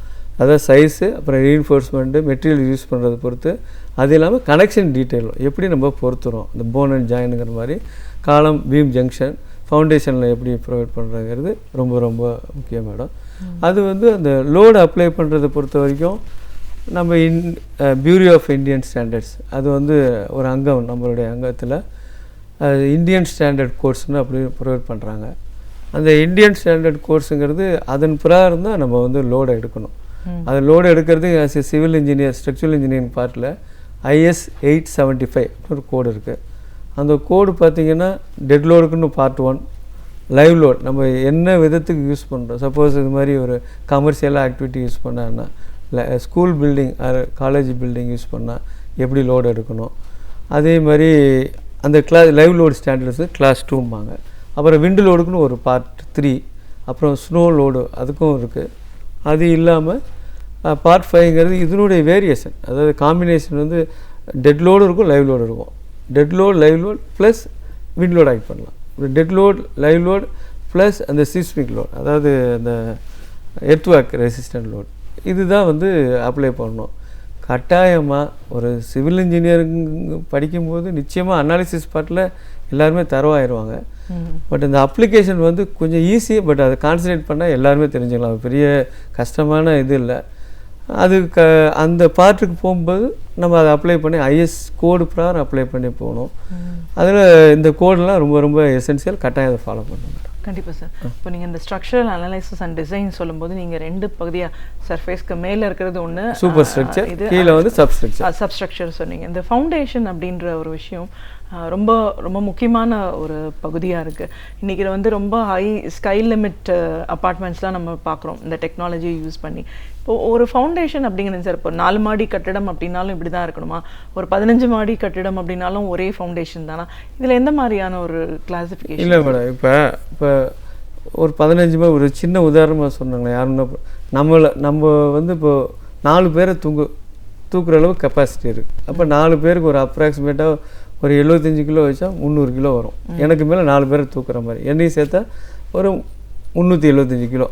அதாவது சைஸு, அப்புறம் ரீஎன்ஃபோர்ஸ்மெண்ட்டு, மெட்டீரியல் யூஸ் பண்ணுறதை பொறுத்து, அது இல்லாமல் கனெக்ஷன் டீட்டெயிலும் எப்படி நம்ம பொறுத்துறோம். இந்த போன் அண்ட் ஜாயினுங்கிற மாதிரி காலம், பீம் ஜங்ஷன், ஃபவுண்டேஷனில் எப்படி ப்ரொவைட் பண்ணுறங்கிறது ரொம்ப ரொம்ப முக்கியம் மேடம். அது வந்து அந்த லோடு அப்ளை பண்ணுறதை பொறுத்த வரைக்கும் நம்ம பியூரோ ஆஃப் இந்தியன் ஸ்டாண்டர்ட்ஸ், அது வந்து ஒரு அங்கம் நம்மளுடைய அங்கத்தில், இந்தியன் ஸ்டாண்டர்ட் கோர்ஸ்னு அப்படி ப்ரொவைட் பண்ணுறாங்க. அந்த இந்தியன் ஸ்டாண்டர்ட் கோர்ஸுங்கிறது அதன் பிரகாரம் தான் நம்ம வந்து லோடை எடுக்கணும். அது லோடு எடுக்கிறது as a civil engineer, structural engineering பார்ட்டில் IS 875 ஒரு கோடு இருக்குது. அந்த கோடு பார்த்திங்கன்னா டெட் லோடுக்குன்னு பார்ட் 1, லைவ் லோட் நம்ம என்ன விதத்துக்கு யூஸ் பண்ணுறோம். சப்போஸ் இது மாதிரி ஒரு கமர்ஷியலாக ஆக்டிவிட்டி யூஸ் பண்ணான்னா, school building college building use பண்ணால் எப்படி லோடு எடுக்கணும். அதே மாதிரி அந்த லைவ் லோடு ஸ்டாண்டர்ட்ஸு கிளாஸ் 2ம்பாங்க. அப்புறம் விண்டு லோடுக்குன்னு ஒரு பார்ட் 3, அப்புறம் ஸ்னோ லோடு அதுக்கும் இருக்குது. அது இல்லாமல் பார்ட் 5ங்கிறது இதனுடைய வேரியேஷன், அதாவது காம்பினேஷன் வந்து டெட் லோடு இருக்கும், லைவ் லோடு இருக்கும். Dead load, live load plus wind load act பண்ணலாம். Dead load, live load plus அந்த சீஸ்மிக் லோட், அதாவது அந்த எர்த்வாக் ரெசிஸ்டன்ட் லோட், இதுதான் வந்து அப்ளை பண்ணணும். கட்டாயமாக ஒரு சிவில் இன்ஜினியரிங் படிக்கும்போது நிச்சயமாக அனாலிசிஸ் பார்ட்டில் எல்லாருமே தரவாயிருவாங்க. பட் இந்த அப்ளிகேஷன் வந்து கொஞ்சம் ஈஸி, பட் அதை கான்சன்ட்ரேட் பண்ணால் எல்லாருமே தெரிஞ்சுக்கலாம். பெரிய கஷ்டமான இது இல்லை. அது அந்த பார்ட்டுக்கு போகும்போது நம்ம அதை அப்ளை பண்ணி IS கோடு பிரகாரம் அப்ளை பண்ணி போகணும். அதில் இந்த கோடெலாம் ரொம்ப ரொம்ப எசென்சியல், கட்டாயம் அதை ஃபாலோ பண்ணணும். கண்டிப்பாக சார். இப்போ நீங்கள் இந்த ஸ்ட்ரக்சரல் அனலைசிஸ் அண்ட் டிசைன் சொல்லும்போது நீங்கள் 2 பகுதியாக, சர்ஃபேஸ்க்கு மேலே இருக்கிறது ஒன்று, சூப்பர் ஸ்ட்ரக்சர், கீழே வந்து சப்ஸ்ட்ரக்சர் சொன்னீங்க. இந்த ஃபவுண்டேஷன் அப்படின்ற ஒரு விஷயம் ரொம்ப ரொம்ப முக்கியமான ஒரு பகுதியாக இருக்குது. இன்றைக்கி வந்து ரொம்ப ஸ்கை லிமிட் அப்பார்ட்மெண்ட்ஸ்லாம் நம்ம பார்க்குறோம் இந்த டெக்னாலஜியை யூஸ் பண்ணி. இப்போது ஒரு ஃபவுண்டேஷன் அப்படிங்கிறது சார், இப்போ 4 மாடி கட்டிடம் அப்படின்னாலும் இப்படி தான் இருக்கணுமா, ஒரு 15 மாடி கட்டிடம் அப்படின்னாலும் ஒரே ஃபவுண்டேஷன் தானா, இதில் எந்த மாதிரியான ஒரு கிளாசிஃபிகேஷன்? இல்லை மேடம், இப்போ ஒரு 15 மாடி, ஒரு சின்ன உதாரணமாக சொன்னாங்களே, யாருன்னா நம்ம வந்து இப்போது 4 பேரை தூக்குற அளவு கெப்பாசிட்டி இருக்குது. அப்போ 4 பேருக்கு ஒரு அப்ராக்சிமேட்டாக ஒரு 75 கிலோ வச்சா 300 கிலோ வரும். எனக்கு மேலே 4 பேரை தூக்குற மாதிரி என்னையும் சேர்த்தா ஒரு 375 கிலோ,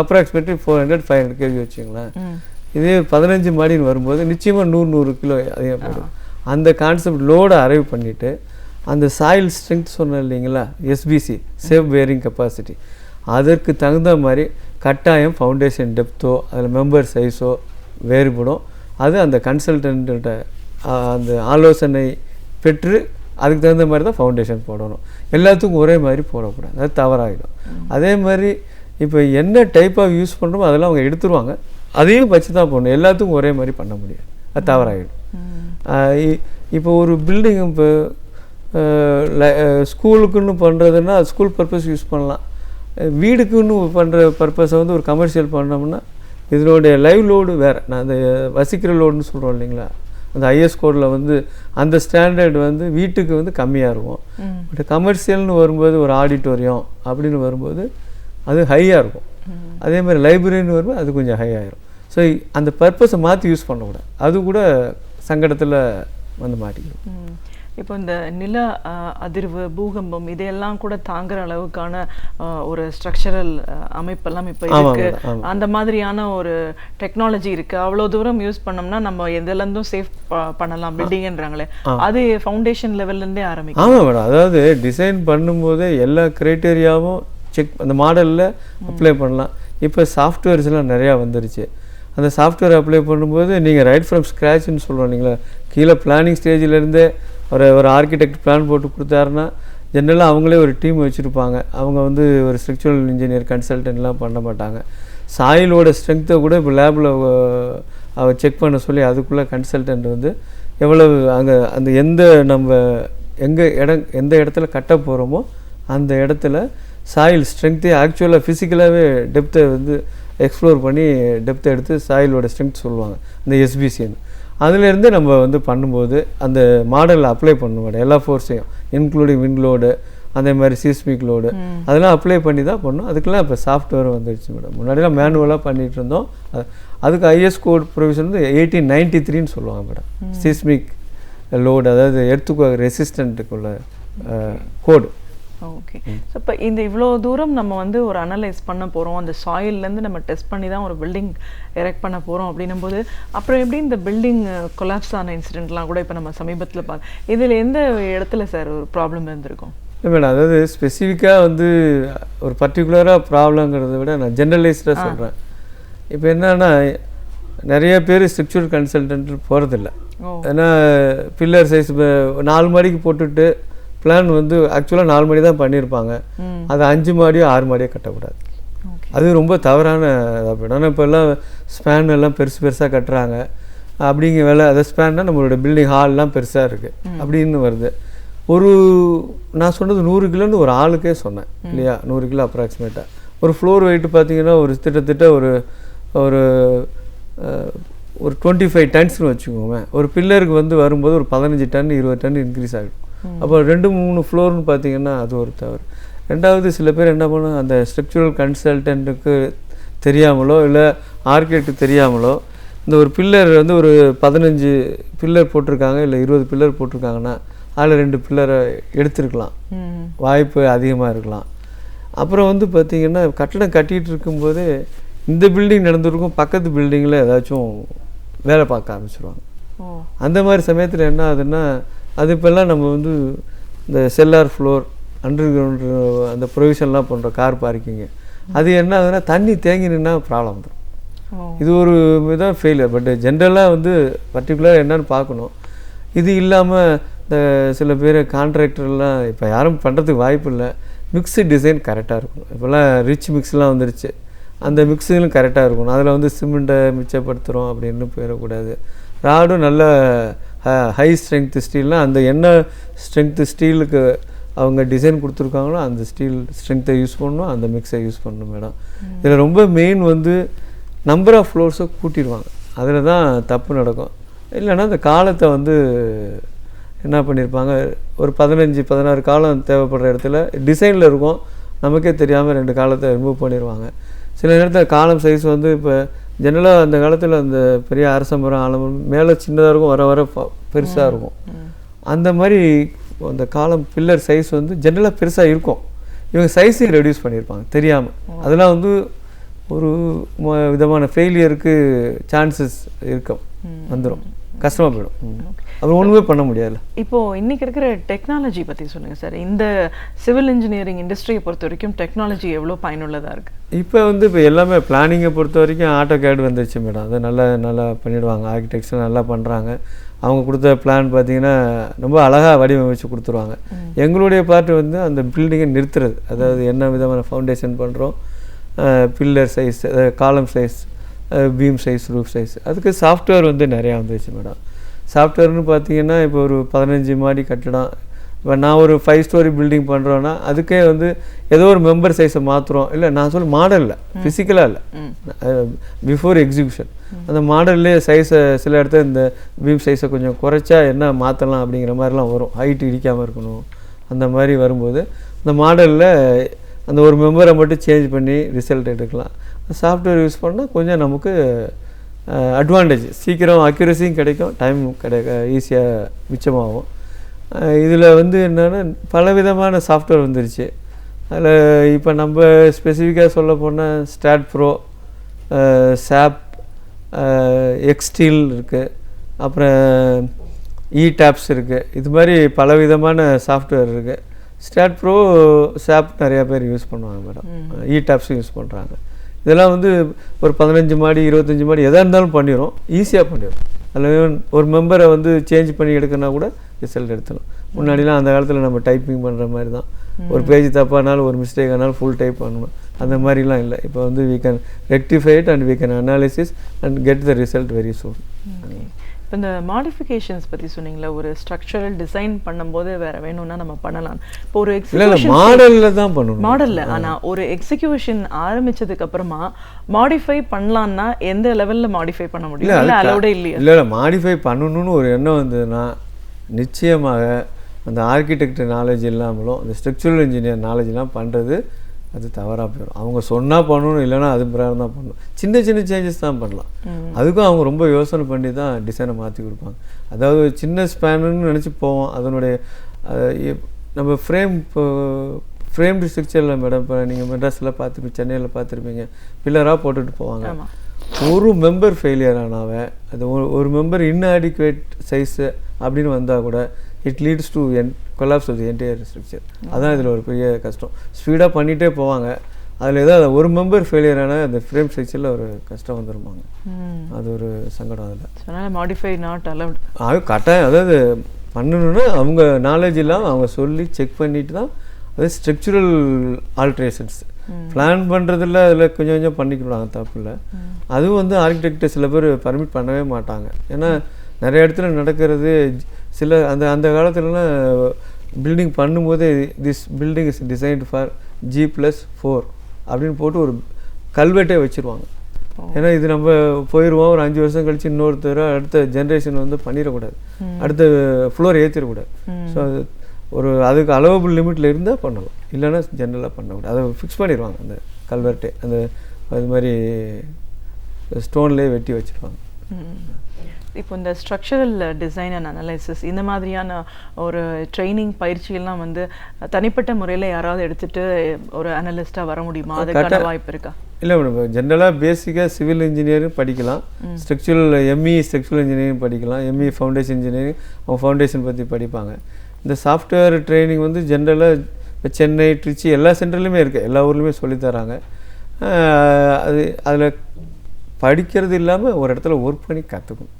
அப்ராக்சிமேட்லி 400-500 kg வச்சுங்களேன். இதே 15 மாடின்னு வரும்போது நிச்சயமாக 100 கிலோ அதிகப்படும். அந்த கான்செப்ட் லோடை அரைவ் பண்ணிவிட்டு அந்த சாயில் ஸ்ட்ரென்த் சொன்னேன் இல்லைங்களா, SBC, சேஃப் பேரிங் கெப்பாசிட்டி, அதற்கு தகுந்த மாதிரி கட்டாயம் ஃபவுண்டேஷன் டெப்த்தோ அதில் மெம்பர் சைஸோ வேறுபடும். அது அந்த கன்சல்டன்ட்ட அந்த ஆலோசனை பெற்று அதுக்கு தகுந்த மாதிரி தான் ஃபவுண்டேஷன் போடணும். எல்லாத்துக்கும் ஒரே மாதிரி போடக்கூடாது, அது தவறாகிடும். அதே மாதிரி இப்போ என்ன டைப் ஆஃப் யூஸ் பண்ணுறோமோ அதெல்லாம் அவங்க எடுத்துருவாங்க, அதையும் வச்சு தான் போடணும். எல்லாத்துக்கும் ஒரே மாதிரி பண்ண முடியாது, அது தவறாகிடும். இப்போ ஒரு பில்டிங் இப்போ ஸ்கூலுக்குன்னு பண்ணுறதுன்னா ஸ்கூல் பர்பஸ் யூஸ் பண்ணலாம். வீடுக்குன்னு பண்ணுற பர்பஸை வந்து ஒரு கமர்ஷியல் பண்ணோம்னா இதனுடைய லைவ் லோடு வேறு. நான் அந்த வசிக்கிற லோடுன்னு சொல்கிறோம் இல்லைங்களா, அந்த ஐஎஸ் கோடில் வந்து அந்த ஸ்டாண்டர்ட் வந்து வீட்டுக்கு வந்து கம்மியாக இருக்கும். பட் கமர்ஷியல்னு வரும்போது ஒரு ஆடிட்டோரியம் அப்படின்னு வரும்போது அது ஹையாக இருக்கும். அதே மாதிரி லைப்ரரின்னு வரும்போது அது கொஞ்சம் ஹை ஆகிரும். ஸோ அந்த பர்பஸை மாற்றி யூஸ் பண்ணக்கூடாது. அது கூட சங்கடத்தில் வந்து மாட்டிக்கணும். இப்போ இந்த நில அதிர்வு, பூகம்பம் இதையெல்லாம் கூட தாங்குற அளவுக்கான ஒரு ஸ்ட்ரக்சரல் அமைப்பெல்லாம் இப்போ இருக்கு. அந்த மாதிரியான ஒரு டெக்னாலஜி இருக்கு. அவ்வளோ தூரம் யூஸ் பண்ணோம்னா நம்ம எதுலேருந்தும் சேஃப் பண்ணலாம் பில்டிங்ன்றாங்களே, அது ஃபவுண்டேஷன் லெவல்லேருந்தே ஆரம்பிக்கும். ஆமாம் மேடம், அதாவது டிசைன் பண்ணும்போதே எல்லா க்ரைட்டீரியாவும் செக் அந்த மாடலில் அப்ளை பண்ணலாம். இப்போ சாஃப்ட்வேர்ஸ்லாம் நிறையா வந்துருச்சு. அந்த சாஃப்ட்வேர் அப்ளை பண்ணும்போது நீங்கள் ரைட் ஃப்ரம் ஸ்க்ராட்ச்னு சொல்கிறோம் இல்லைங்களா, கீழே பிளானிங் ஸ்டேஜிலேருந்தே ஒரு ஆர்கிடெக்ட் பிளான் போட்டு கொடுத்தாருன்னா ஜென்ரலாக அவங்களே ஒரு டீம் வச்சுருப்பாங்க. அவங்க வந்து ஒரு ஸ்ட்ரக்சரல் இன்ஜினியர் கன்சல்டன்ட்லாம் பண்ண மாட்டாங்க. சாயிலோட ஸ்ட்ரென்த்தை கூட இப்போ லேபில் செக் பண்ண சொல்லி அதுக்குள்ளே கன்சல்டன்ட் வந்து எவ்வளவு அங்கே அந்த எந்த இடத்துல கட்ட போகிறோமோ அந்த இடத்துல சாயில் ஸ்ட்ரென்த்தே ஆக்சுவலாக ஃபிசிக்கலாகவே டெப்த்தை வந்து எக்ஸ்ப்ளோர் பண்ணி டெப்த்தை எடுத்து சாயிலோட ஸ்ட்ரென்த் சொல்லுவாங்க, இந்த எஸ்பிசின்னு. அதுலேருந்து நம்ம வந்து பண்ணும்போது அந்த மாடலில் அப்ளை பண்ணுவோம் எல்லா ஃபோர்ஸையும், இன்க்ளூடிங் விண்ட் லோடு, அதே மாதிரி சீஸ்மிக் லோடு, அதெல்லாம் அப்ளை பண்ணி தான் பண்ணோம். அதுக்கெல்லாம் இப்போ சாஃப்ட்வேர் வந்துடுச்சு மேடம். முன்னாடிலாம் மேனுவலாக பண்ணிகிட்டு இருந்தோம். அதுக்கு ஐஎஸ் கோட் ப்ரொவிஷன் வந்து 1893ன்னு சொல்லுவாங்க மேடம். சீஸ்மிக் லோடு, அதாவது எர்த்துக்கு ரெசிஸ்டண்ட்டுக்குள்ள கோடு. ஓகே. ஸோ இப்போ இந்த இவ்வளோ தூரம் நம்ம வந்து ஒரு அனலைஸ் பண்ண போகிறோம், அந்த சாயில்லேருந்து நம்ம டெஸ்ட் பண்ணி தான் ஒரு பில்டிங் எரெக்ட் பண்ண போகிறோம் அப்படின்னும் போது அப்புறம் எப்படி இந்த பில்டிங் கொலாப்ஸ் ஆன இன்சிடென்ட்லாம் கூட இப்போ நம்ம சமீபத்தில் இதில் எந்த இடத்துல சார் ஒரு ப்ராப்ளம் இருந்திருக்கும்? இல்லை மேடம், அதாவது ஸ்பெசிஃபிக்காக வந்து ஒரு பர்டிகுலராக ப்ராப்ளங்கிறத விட நான் ஜென்ரலைஸ்டாக சொல்கிறேன். இப்போ என்னன்னா நிறைய பேர் ஸ்ட்ரக்சரல் கன்சல்டன்ட் போகிறதில்ல. ஏன்னா பில்லர் சைஸ் 4 மாடிக்கு போட்டுட்டு பிளான் வந்து ஆக்சுவலாக 4 மாடி தான் பண்ணியிருப்பாங்க, அது 5 மாடியோ 6 மாடியோ கட்டக்கூடாது. அது ரொம்ப தவறான இதாக போய்டும். ஆனால் இப்போ எல்லாம் ஸ்பேன் எல்லாம் பெருசாக கட்டுறாங்க. அப்படிங்கிற வேலை அதை ஸ்பேன்னா நம்மளோட பில்டிங் ஹால்லாம் பெருசாக இருக்குது அப்படின்னு வருது. நான் சொன்னது 100 கிலோன்னு ஒரு ஆளுக்கே சொன்னேன் இல்லையா, 100 கிலோ அப்ராக்சிமேட்டாக. ஒரு ஃப்ளோர் வெயிட்டு பார்த்தீங்கன்னா ஒரு கிட்டத்தட்ட ஒரு 25 டன்ஸ்னு வச்சுக்கோங்க. ஒரு பில்லருக்கு வந்து வரும்போது ஒரு 15 டன் 20 டன் இன்க்ரீஸ் ஆகிடும். அப்போ 2-3 ஃப்ளோர்னு பார்த்தீங்கன்னா அது ஒரு தவறு. ரெண்டாவது, சில பேர் என்ன பண்ணும், அந்த ஸ்ட்ரக்சரல் கன்சல்டன்ட்டுக்கு தெரியாமலோ இல்லை ஆர்கிடெக்ட் தெரியாமலோ இந்த ஒரு பில்லர் வந்து ஒரு 15 பில்லர் போட்டிருக்காங்க இல்லை 20 பில்லர் போட்டிருக்காங்கன்னா அதில் 2 பில்லரை எடுத்துருக்கலாம், வாய்ப்பு அதிகமாக இருக்கலாம். அப்புறம் வந்து பார்த்திங்கன்னா கட்டடம் கட்டிகிட்டு இருக்கும்போது இந்த பில்டிங் நடந்துருக்கும், பக்கத்து பில்டிங்கில் ஏதாச்சும் வேலை பார்க்க ஆரம்பிச்சிருவாங்க. அந்த மாதிரி சமயத்தில் என்ன ஆகுதுன்னா, அது இப்போல்லாம் நம்ம வந்து இந்த செல்லார் ஃப்ளோர், அண்டர் கிரவுண்டு அந்த ப்ரொவிஷன்லாம் பண்ணுறோம், கார் பார்க்கிங்கு. அது என்ன ஆகுதுன்னா தண்ணி தேங்கி நின்னா ப்ராப்ளம் வந்துடும். இது ஒரு இதான் ஃபெயிலியர். பட் ஜென்ரலாக வந்து பர்டிகுலராக என்னன்னு பார்க்கணும். இது இல்லாமல் இந்த சில பேர் கான்ட்ராக்டர்லாம் இப்போ யாரும் பண்ணுறதுக்கு வாய்ப்பு இல்லை. மிக்ஸு டிசைன் கரெக்டாக இருக்கணும். இப்போல்லாம் ரிச் மிக்ஸ்லாம் வந்துருச்சு, அந்த மிக்ஸிலும் கரெக்டாக இருக்கணும். அதில் வந்து சிமெண்ட்டை மிச்சப்படுத்துகிறோம் அப்படின்னு போயிடக்கூடாது. ராடும் நல்ல ஹை ஸ்ட்ரென்த்து ஸ்டீல்னால் அந்த என்ன ஸ்ட்ரென்த்து ஸ்டீலுக்கு அவங்க டிசைன் கொடுத்துருக்காங்களோ அந்த ஸ்டீல் ஸ்ட்ரென்த்தை யூஸ் பண்ணணும், அந்த மிக்ஸை யூஸ் பண்ணணும் மேடம். இதில் ரொம்ப மெயின் வந்து நம்பர் ஆஃப் ஃப்ளோர்ஸை கூட்டிடுவாங்க, அதில் தான் தப்பு நடக்கும். இல்லைன்னா அந்த காலத்தை வந்து என்ன பண்ணியிருப்பாங்க, ஒரு 15-16 காலம் தேவைப்படுற இடத்துல டிசைனில் இருக்கும், நமக்கே தெரியாமல் 2 காலத்தை ரிமூவ் பண்ணிடுவாங்க. சில நேரத்தில் காலம் சைஸ் வந்து இப்போ ஜெனரலாக அந்த காலத்தில் அந்த பெரிய அரச மரம் ஆலமரம் மேலே சின்னதாக இருக்கும், வர வர பெருசாக இருக்கும். அந்த மாதிரி அந்த காலம் பில்லர் சைஸ் வந்து ஜென்ரலாக பெருசாக இருக்கும். இவங்க சைஸையும் ரெடியூஸ் பண்ணியிருப்பாங்க தெரியாமல். அதெல்லாம் வந்து ஒரு விதமான ஃபெயிலியருக்கு சான்சஸ் இருக்கும், வந்துடும், கஷ்டமாக போயிடும். அப்புறம் ஒன்றுமே பண்ண முடியாது. இப்போது இன்றைக்கி இருக்கிற டெக்னாலஜி பற்றி சொல்லுங்கள் சார். இந்த சிவில் இன்ஜினியரிங் இண்டஸ்ட்ரியை பொறுத்த வரைக்கும் டெக்னாலஜி எவ்வளோ பயனுள்ளதாக இருக்குது? இப்போ வந்து இப்போ எல்லாமே பிளானிங்கை பொறுத்த வரைக்கும் ஆட்டோ கேட் வந்துருச்சு மேடம். அதை நல்லா பண்ணிவிடுவாங்க, ஆர்கிடெக்ட்ஸ் நல்லா பண்ணுறாங்க. அவங்க கொடுத்த பிளான் பார்த்திங்கன்னா ரொம்ப அழகாக வடிவமைச்சு கொடுத்துருவாங்க. எங்களுடைய பார்ட்டு வந்து அந்த பில்டிங்கை நிறுத்துறது, அதாவது என்ன விதமான ஃபவுண்டேஷன் பண்ணுறோம், pillar size, column size, beam size, roof size, அதுக்கு சாஃப்ட்வேர் வந்து நிறையா வந்துருச்சு மேடம். சாஃப்ட்வேர்னு பார்த்தீங்கன்னா இப்போ ஒரு 15 மாடி கட்டடம் இப்போ நான் ஒரு 5 ஸ்டோரி பில்டிங் பண்ணுறோன்னா அதுக்கே வந்து ஏதோ ஒரு மெம்பர் சைஸை மாற்றுறோம். இல்லை நான் சொல்ல மாடலில் ஃபிசிக்கலாக இல்லை, பிஃபோர் எக்ஸிபிஷன் அந்த மாடல்லே சைஸை சில இடத்துல இந்த பீம் சைஸை கொஞ்சம் குறைச்சா என்ன மாற்றலாம் அப்படிங்கிற மாதிரிலாம் வரும். ஹைட் இடிக்காமல் இருக்கணும் அந்த மாதிரி வரும்போது இந்த மாடலில் அந்த ஒரு மெம்பரை மட்டும் சேஞ்ச் பண்ணி ரிசல்ட் எடுக்கலாம். சாஃப்ட்வேர் யூஸ் பண்ணால் கொஞ்சம் நமக்கு அட்வான்டேஜ், சீக்கிரம் அக்யூரஸியும் கிடைக்கும், டைம் ஈஸியாக மிச்சமாகும். இதில் வந்து என்னென்னா பலவிதமான சாஃப்ட்வேர் வந்துருச்சு. அதில் இப்போ நம்ம ஸ்பெசிஃபிக்காக சொல்ல போனால் ஸ்டாட் ப்ரோ, சாப், எக்ஸ்டீல் இருக்குது, அப்புறம் இ-டேப்ஸ் இருக்குது. இது மாதிரி பலவிதமான சாஃப்ட்வேர் இருக்குது. ஸ்டாட் ப்ரோ, சாப் நிறையா பேர் யூஸ் பண்ணுவாங்க மேடம், இ-டேப்ஸும் யூஸ் பண்ணுறாங்க. இதெல்லாம் வந்து ஒரு 15 மாடி 25 மாடி எதாக இருந்தாலும் பண்ணிடும், ஈஸியாக பண்ணிடும். அதில் ஒரு மெம்பரை வந்து சேஞ்ச் பண்ணி எடுக்கணும்னா கூட ரிசல்ட் எடுத்துடும். முன்னாடிலாம் அந்த காலத்தில் நம்ம டைப்பிங் பண்ணுற மாதிரி தான், ஒரு பேஜ் தப்பானாலும் ஒரு மிஸ்டேக் ஆனாலும் ஃபுல் டைப் பண்ணணும், அந்த மாதிரிலாம் இல்லை. இப்போ வந்து we can rectify it and we can analysis and get the result very soon. இப்போ இந்த மாடிஃபிகேஷன்ஸ் பற்றி சொன்னீங்களா, ஒரு ஸ்ட்ரக்சரல் டிசைன் பண்ணும்போது வேற வேணும்னா நம்ம பண்ணலாம். இப்போ ஒரு எக்ஸிகியூஷன் மாடலில் தான் பண்ணணும், மாடலில். ஆனால் ஒரு எக்ஸிகியூஷன் ஆரம்பிச்சதுக்கு அப்புறமா மாடிஃபை பண்ணலான்னா எந்த லெவலில் மாடிஃபை பண்ண முடியும்? இல்லை அலோடே இல்லையா? இல்லை மாடிஃபை பண்ணணும்னு ஒரு எண்ணம் வந்ததுன்னா நிச்சயமாக அந்த ஆர்கிடெக்ட் நாலேஜ் இல்லாமலும் அந்த ஸ்ட்ரக்சரல் இன்ஜினியர் நாலேஜ்லாம் பண்ணுறது அது தவறாக போயிடும். அவங்க சொன்னால் பண்ணணும், இல்லைன்னா அது பிரகாரம் தான் பண்ணணும். சின்ன சின்ன சேஞ்சஸ் தான் பண்ணலாம். அதுக்கும் அவங்க ரொம்ப யோசனை பண்ணி தான் டிசைனை மாற்றி கொடுப்பாங்க. அதாவது சின்ன ஸ்பேனுன்னு நினச்சி போவோம். அதனுடைய நம்ம ஃப்ரேம்டு ஸ்ட்ரக்சரில் மேடம் இப்போ நீங்கள் மெட்ராஸில் பார்த்துருப்பீங்க, சென்னையில் பார்த்துருப்பீங்க, பில்லராக போட்டுட்டு போவாங்க. ஒரு மெம்பர் ஃபெயிலியர் ஆனாவே அது ஒரு மெம்பர் இன்அடிக்குவேட் சைஸு அப்படின்னு வந்தால் கூட it leads to collapse of the entire structure. அதான் இதில் ஒரு பெரிய கஷ்டம். ஸ்பீடாக பண்ணிகிட்டே போவாங்க, அதில் ஏதாவது ஒரு மெம்பர் ஃபெயிலியர் ஆனால் அந்த ஃப்ரேம் ஸ்ட்ரக்சரில் ஒரு கஷ்டம் வந்துருப்பாங்க. அது ஒரு சங்கடம். அதில் மாடிஃபை நாட் அலவுட். அது கட்டாயம், அதாவது பண்ணணுன்னா அவங்க நாலேஜ் இல்லாமல் அவங்க சொல்லி செக் பண்ணிட்டு தான். அது ஸ்ட்ரக்சுரல் ஆல்ட்ரேஷன்ஸ் பிளான் பண்ணுறதில்ல, அதில் கொஞ்சம் கொஞ்சம் பண்ணிக்கிறாங்க, தப்பு இல்லை. அதுவும் வந்து ஆர்கிடெக்ட் சில பேர் பர்மிட் பண்ணவே மாட்டாங்க. ஏன்னா நிறைய இடத்துல நடக்கிறது சில அந்த காலத்துலலாம் பில்டிங் பண்ணும்போதே this building is designed for G+4 அப்படின்னு போட்டு ஒரு கல்வெட்டே வச்சுருவாங்க. ஏன்னா இது நம்ம போயிடுவோம், ஒரு 5 வருஷம் கழிச்சு இன்னொருத்தர் அடுத்த ஜென்ரேஷன் வந்து பண்ணிடக்கூடாது, அடுத்த ஃப்ளோர் ஏற்றிடக்கூடாது. ஸோ அது ஒரு அதுக்கு அலோவபிள் லிமிட்டில் இருந்தால் பண்ணலாம், இல்லைன்னா ஜென்ரலாக பண்ணக்கூடாது. அதை ஃபிக்ஸ் பண்ணிடுவாங்க அந்த கல்வெட்டே. அந்த அது மாதிரி ஸ்டோன்லேயே வெட்டி வச்சுருவாங்க. இப்போ இந்த ஸ்ட்ரக்சரல் டிசைன் அண்ட் அனலைசிஸ் இந்த மாதிரியான ஒரு ட்ரைனிங் பயிற்சிகள்லாம் வந்து தனிப்பட்ட முறையில் யாராவது எடுத்துகிட்டு ஒரு அனலிஸ்ட்டாக வர முடியுமா? அதுக்கான வாய்ப்பு இருக்கா? இல்லை மேடம், ஜென்ரலாக பேசிக்காக சிவில் இன்ஜினியரிங் படிக்கலாம், ஸ்ட்ரக்சரல் ஸ்ட்ரக்சரல் இன்ஜினியரிங் படிக்கலாம், ஃபவுண்டேஷன் இன்ஜினியரிங் அவங்க ஃபவுண்டேஷன் பற்றி படிப்பாங்க. இந்த சாஃப்ட்வேர் ட்ரைனிங் வந்து ஜென்ரலாக இப்போ சென்னை, திருச்சி எல்லா சென்டர்லையுமே இருக்குது, எல்லா ஊர்லேயுமே சொல்லித்தராங்க. அதில் படிக்கிறது இல்லாமல் ஒரு இடத்துல ஒர்க் பண்ணி கற்றுக்கணும்.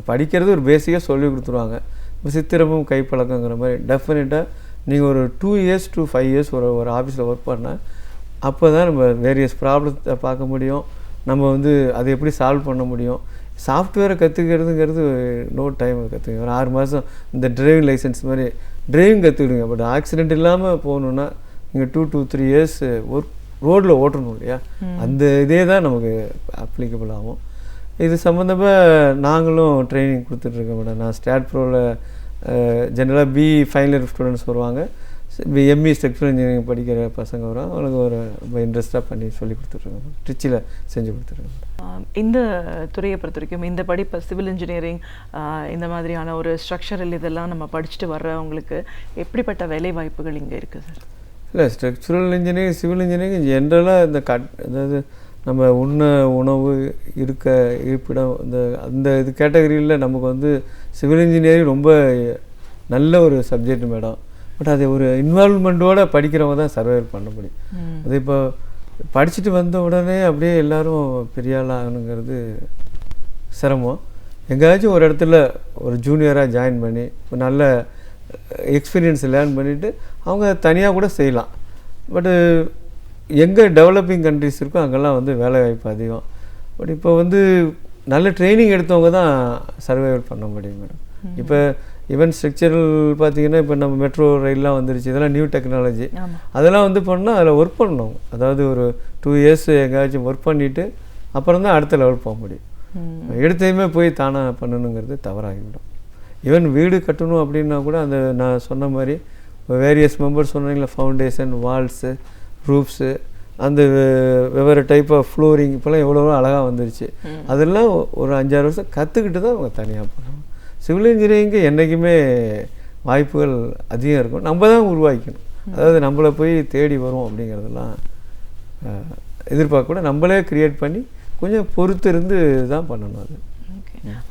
படிக்கிறது ஒரு பேசிக்காக சொல்லி கொடுத்துருவாங்க. இப்போ சித்திரமும் கைப்பழக்கங்கிற மாதிரி டெஃபினட்டாக நீங்கள் ஒரு 2 years to 5 years ஒரு ஆஃபீஸில் ஒர்க் பண்ணால் அப்போ தான் நம்ம வேரியஸ் ப்ராப்ளத்தை பார்க்க முடியும், நம்ம வந்து அதை எப்படி சால்வ் பண்ண முடியும். சாஃப்ட்வேரை கற்றுக்கிறதுங்கிறது நோ டைம் கற்றுக்குங்க. ஒரு 6 மாதம் இந்த டிரைவிங் லைசன்ஸ் மாதிரி டிரைவிங் கற்றுக்கிடுங்க. பட் ஆக்சிடெண்ட் இல்லாமல் போகணுன்னா நீங்கள் 2 to 3 years ஒர்க் ரோடில் ஓட்டணும் இல்லையா, அந்த இதே தான் நமக்கு அப்ளிகபிள் ஆகும். இது சம்மந்தமாக நாங்களும் ட்ரைனிங் கொடுத்துட்ருக்கோம் மேடம். நான் ஸ்டாட் ப்ரோவில் ஜென்ரலாக ஃபைனல் இயர் ஸ்டூடெண்ட்ஸ் வருவாங்க, எம்இ ஸ்ட்ரக்சரல் இன்ஜினியரிங் படிக்கிற பசங்க வரும், அவங்களுக்கு ஒரு ரொம்ப இன்ட்ரெஸ்ட்டாக பண்ணி சொல்லி கொடுத்துட்ருக்கோம், ட்ரிச்சியில் செஞ்சு கொடுத்துருக்கோம். இந்த துறையை பொறுத்த வரைக்கும் இந்த படிப்பு சிவில் இன்ஜினியரிங் இந்த மாதிரியான ஒரு ஸ்ட்ரக்சரல் இதெல்லாம் நம்ம படிச்சுட்டு வர்றவங்களுக்கு எப்படிப்பட்ட வேலை வாய்ப்புகள் இங்கே இருக்குது சார்? இல்லை, ஸ்ட்ரக்சரல் இன்ஜினியரிங் சிவில் இன்ஜினியரிங் ஜென்ரலாக இந்த அதாவது நம்ம உணவு இருப்பிடம் அந்த இது கேட்டகரியில் நமக்கு வந்து சிவில் இன்ஜினியரிங் ரொம்ப நல்ல ஒரு சப்ஜெக்ட் மேடம். பட் அதை ஒரு இன்வால்மெண்ட்டோடு படிக்கிறவங்க தான் சர்வைவ் பண்ண முடியும். அது இப்போ படிச்சுட்டு வந்த உடனே அப்படியே எல்லோரும் பெரிய ஆள் ஆகணுங்கிறது சிரமம். எங்கேயாச்சும் ஒரு இடத்துல ஒரு ஜூனியராக ஜாயின் பண்ணி ஒரு நல்ல எக்ஸ்பீரியன்ஸ் லேர்ன் பண்ணிவிட்டு அவங்க தனியாக கூட செய்யலாம். பட்டு எங்கே டெவலப்பிங் கண்ட்ரிஸ் இருக்கோ அங்கெல்லாம் வந்து வேலை வாய்ப்பு அதிகம். பட் இப்போ வந்து நல்ல ட்ரைனிங் எடுத்தவங்க தான் சர்வைவல் பண்ண முடியும் மேடம். இப்போ ஈவன் ஸ்ட்ரக்சரல் பார்த்தீங்கன்னா இப்போ நம்ம மெட்ரோ ரயில்லாம் வந்துருச்சு, இதெல்லாம் நியூ டெக்னாலஜி. ஆமா. அதெல்லாம் வந்து பண்ணால் அதில் ஒர்க் பண்ணணும். அதாவது ஒரு 2 இயர்ஸ் எங்கேயாச்சும் ஒர்க் பண்ணிவிட்டு அப்புறம் தான் அடுத்த லெவல் போக முடியும். எடுத்தையுமே போய் தானாக பண்ணணுங்கிறது தவறாகிவிடும். ஈவன் வீடு கட்டணும் அப்படின்னா கூட அந்த நான் சொன்ன மாதிரி வேரியஸ் மெம்பர்ஸ் சொன்னீங்களா, ஃபவுண்டேஷன், வால்ஸு, ரூஃப்ஸு, அந்த வெவ்வேறு டைப் ஆஃப் ஃப்ளோரிங் இப்போலாம் எவ்வளோ அழகாக வந்துருச்சு. அதெல்லாம் ஒரு 5-6 வருஷம் கற்றுக்கிட்டு தான் அவங்க தனியாக பண்ணணும். சிவில் இன்ஜினியரிங்கு என்றைக்குமே வாய்ப்புகள் அதிகம் இருக்கும், நம்ம தான் உருவாக்கணும். அதாவது நம்மளை போய் தேடி வரும் அப்படிங்கிறதெல்லாம் எதிர்பார்க்க கூட நம்மளே க்ரியேட் பண்ணி கொஞ்சம் பொறுத்து இருந்து தான் பண்ணணும். அது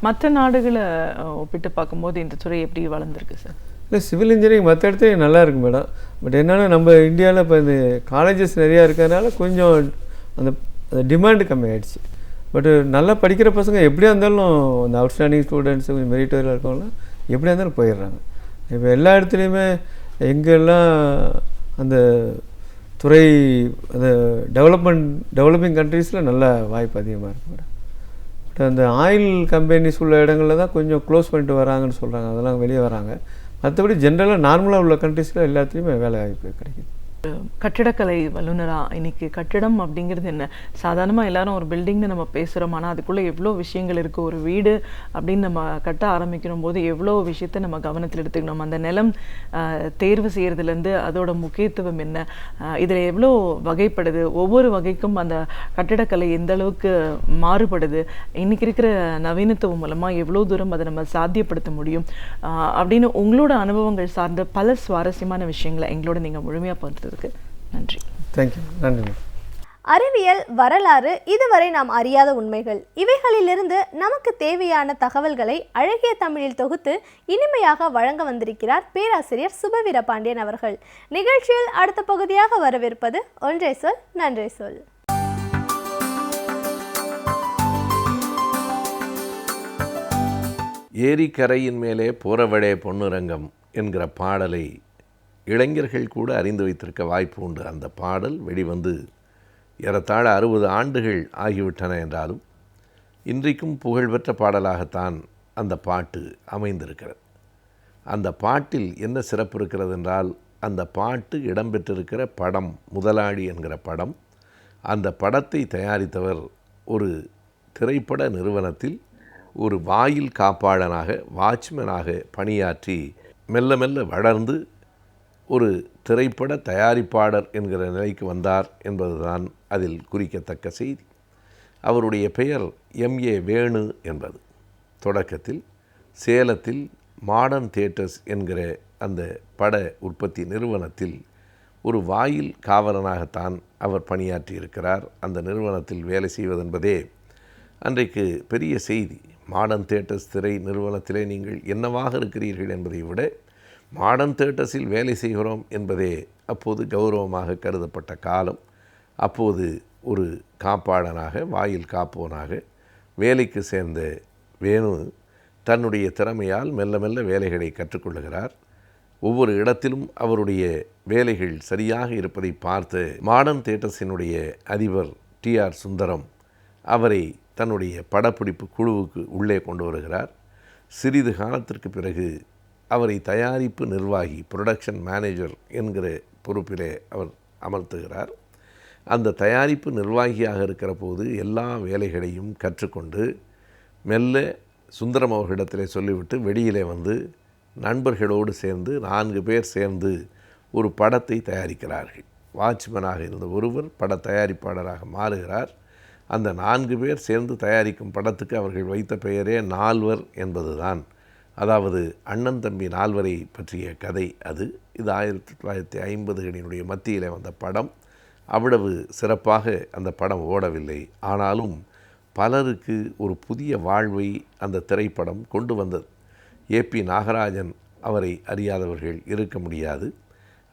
மற்ற நாடுகளை ஒப்பிட்டு பார்க்கும்போது இந்த துறை எப்படி வளர்ந்துருக்கு சார்? இல்லை, சிவில் இன்ஜினியரிங் மற்ற இடத்துல நல்லா இருக்கு மேடம். பட் என்னென்னா நம்ம இந்தியாவில் இப்போ இந்த காலேஜஸ் நிறையா இருக்கிறதுனால கொஞ்சம் அந்த டிமாண்டு கம்மி ஆகிடுச்சு. பட் நல்லா படிக்கிற பசங்க எப்படியா இருந்தாலும் அந்த அவுட்ஸ்டாண்டிங் ஸ்டூடெண்ட்ஸு கொஞ்சம் மெரிட்டோரியலாக இருக்கவங்களாம் எப்படியா இருந்தாலும் போயிடுறாங்க. இப்போ எல்லா இடத்துலையுமே எங்கெல்லாம் அந்த துறை அந்த டெவலப்பிங் கண்ட்ரீஸில் நல்ல வாய்ப்பு அதிகமாக இருக்குது மேடம். பட் அந்த ஆயில் கம்பெனிஸ் உள்ள இடங்களில் தான் கொஞ்சம் க்ளோஸ் பண்ணிட்டு வராங்கன்னு சொல்கிறாங்க, அதெல்லாம் வெளியே வராங்க. மற்றபடி ஜென்ரலாக நார்மலாக உள்ள கண்ட்ரீஸில் எல்லாத்துலேயுமே வேலை வாய்ப்பு கிடைக்குது. கட்டிடக்கலை வல்லுநரா இன்னைக்கு கட்டிடம் அப்படிங்கிறது என்ன? சாதாரணமாக எல்லாரும் ஒரு பில்டிங்னு நம்ம பேசுகிறோம், ஆனால் அதுக்குள்ளே எவ்வளோ விஷயங்கள் இருக்குது. ஒரு வீடு அப்படின்னு நம்ம கட்ட ஆரம்பிக்கணும் போது எவ்வளோ விஷயத்தை நம்ம கவனத்தில் எடுத்துக்கணும். அந்த நிலம் தேர்வு செய்கிறதுலேருந்து அதோட முக்கியத்துவம் என்ன, இதில் எவ்வளோ வகைப்படுது, ஒவ்வொரு வகைக்கும் அந்த கட்டிடக்கலை எந்த அளவுக்கு மாறுபடுது, இன்றைக்கி இருக்கிற நவீனத்துவம் மூலமாக எவ்வளோ தூரம் அதை நம்ம சாத்தியப்படுத்த முடியும் அப்படின்னு உங்களோட அனுபவங்கள் சார்ந்த பல சுவாரஸ்யமான விஷயங்களை எங்களோட நீங்கள் முழுமையாக பகிர்ந்தது நன்றி. தேங்க்யூ. நன்றி. அறிவியல், வரலாறு, இதுவரை நாம் அறியாத உண்மைகள், இவைகளிலிருந்து நமக்கு தேவையான தகவல்களை அழகிய தமிழில் தொகுத்து இனிமையாக வழங்க வந்திருக்கிறார் பேராசிரியர் சுபவீர பாண்டியன் அவர்கள். நிகழ்ச்சியில் அடுத்த பகுதியாக வரவிருப்பது ஒன்றே சொல் நன்றே சொல். ஏரிக்கரையின் மேலே போறவழே பொன்னுரங்கம் என்கிற பாடலை இளைஞர்கள் கூட அறிந்து வைத்திருக்க வாய்ப்பு உண்டு. அந்த பாடல் வெளிவந்து ஏறத்தாழ 60 ஆண்டுகள் ஆகிவிட்டன என்றாலும் இன்றைக்கும் புகழ்பெற்ற பாடலாகத்தான் அந்த பாட்டு அமைந்திருக்கிறது. அந்த பாட்டில் என்ன சிறப்பு இருக்கிறது என்றால், அந்த பாட்டு இடம்பெற்றிருக்கிற படம் முதலாளி என்கிற படம். அந்த படத்தை தயாரித்தவர் ஒரு திரைப்பட நிறுவனத்தில் ஒரு வாயில் காப்பாளனாக, வாட்ச்மேனாக பணியாற்றி மெல்ல மெல்ல வளர்ந்து ஒரு திரைப்பட தயாரிப்பாளர் என்கிற நிலைக்கு வந்தார் என்பதுதான் அதில் குறிக்கத்தக்க செய்தி. அவருடைய பெயர் M.A. வேணு என்பது. தொடக்கத்தில் சேலத்தில் மாடர்ன் தியேட்டர்ஸ் என்கிற அந்த பட உற்பத்தி நிறுவனத்தில் ஒரு வாயில் காவலனாகத்தான் அவர் பணியாற்றியிருக்கிறார். அந்த நிறுவனத்தில் வேலை செய்வதென்பதே அன்றைக்கு பெரிய செய்தி. மாடர்ன் தியேட்டர்ஸ் திரை நிறுவனத்திலே நீங்கள் என்னவாக இருக்கிறீர்கள் என்பதை விட மாடர்ன் தியேட்டர்ஸில் வேலை செய்கிறோம் என்பதே அப்போது கௌரவமாக கருதப்பட்ட காலம். அப்போது ஒரு காப்பாளனாக, வாயில் காப்பவனாக வேலைக்கு சேர்ந்த வேணு தன்னுடைய திறமையால் மெல்ல மெல்ல வேலைகளை கற்றுக்கொள்ளுகிறார். ஒவ்வொரு இடத்திலும் அவருடைய வேலைகள் சரியாக இருப்பதை பார்த்து மாடர்ன் தியேட்டர்ஸினுடைய அதிபர் T.R. சுந்தரம் அவரை தன்னுடைய படப்பிடிப்பு குழுவுக்கு உள்ளே கொண்டு வருகிறார். சிறிது காலத்திற்கு பிறகு அவரை தயாரிப்பு நிர்வாகி, புரொடக்ஷன் மேனேஜர் என்கிற பொறுப்பிலே அவர் அமர்த்துகிறார். அந்த தயாரிப்பு நிர்வாகியாக இருக்கிற போது எல்லா வேலைகளையும் கற்றுக்கொண்டு மெல்ல சுந்தரம் அவர்களிடத்திலே சொல்லிவிட்டு வெளியிலே வந்து நண்பர்களோடு சேர்ந்து 4 பேர் சேர்ந்து ஒரு படத்தை தயாரிக்கிறார்கள். வாட்ச்மேனாக இருந்த ஒருவர் பட தயாரிப்பாளராக மாறுகிறார். அந்த 4 பேர் சேர்ந்து தயாரிக்கும் படத்துக்கு அவர்கள் வைத்த பெயரே நால்வர் என்பதுதான். அதாவது அண்ணன் தம்பி நால்வரை பற்றிய கதை அது. இது 1950களினுடைய மத்தியில் வந்த படம். அவ்வளவு சிறப்பாக அந்த படம் ஓடவில்லை. ஆனாலும் பலருக்கு ஒரு புதிய வாழ்வை அந்த திரைப்படம் கொண்டு வந்தது. A.P. நாகராஜன் அவரை அறியாதவர்கள் இருக்க முடியாது.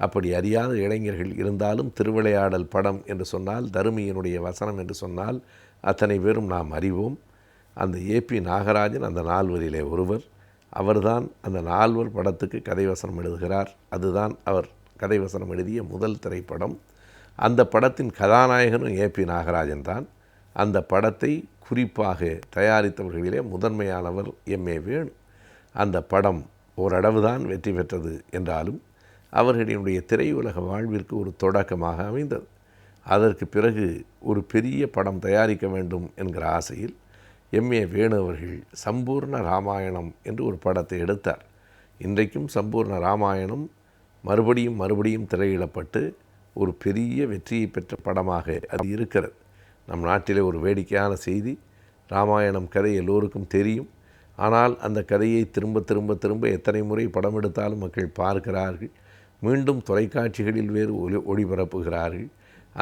அப்படி அறியாத இளைஞர்கள் இருந்தாலும் திருவிளையாடல் படம் என்று சொன்னால், தருமியினுடைய வசனம் என்று சொன்னால் அத்தனை பேரும் நாம் அறிவோம். அந்த A.P. நாகராஜன் அந்த நால்வரிலே ஒருவர். அவர்தான் அந்த நால்வர் படத்துக்கு கதைவசனம் எழுதுகிறார். அதுதான் அவர் கதைவசனம் எழுதிய முதல் திரைப்படம். அந்த படத்தின் கதாநாயகனும் A.P. நாகராஜன் தான். அந்த படத்தை குறிப்பாக தயாரித்தவர்களிலே முதன்மையானவர் M.A. வேணு. அந்த படம் ஓரளவுதான் வெற்றி பெற்றது என்றாலும் அவர்களுடைய திரையுலக வாழ்விற்கு ஒரு தொடக்கமாக அமைந்தது. அதற்கு பிறகு ஒரு பெரிய படம் தயாரிக்க வேண்டும் என்கிற ஆசையில் எம்ஏ வேணு அவர்கள் சம்பூர்ண ராமாயணம் என்று ஒரு படத்தை எடுத்தார். இன்றைக்கும் சம்பூர்ண ராமாயணம் மறுபடியும் திரையிடப்பட்டு ஒரு பெரிய வெற்றியை பெற்ற படமாக அது இருக்கிறது. நம் நாட்டிலே ஒரு வேடிக்கையான செய்தி, ராமாயணம் கதை எல்லோருக்கும் தெரியும். ஆனால் அந்த கதையை திரும்ப எத்தனை முறை படம் எடுத்தாலும் மக்கள் பார்க்கிறார்கள், மீண்டும் தொலைக்காட்சிகளில் வேறு ஒளிபரப்புகிறார்கள்.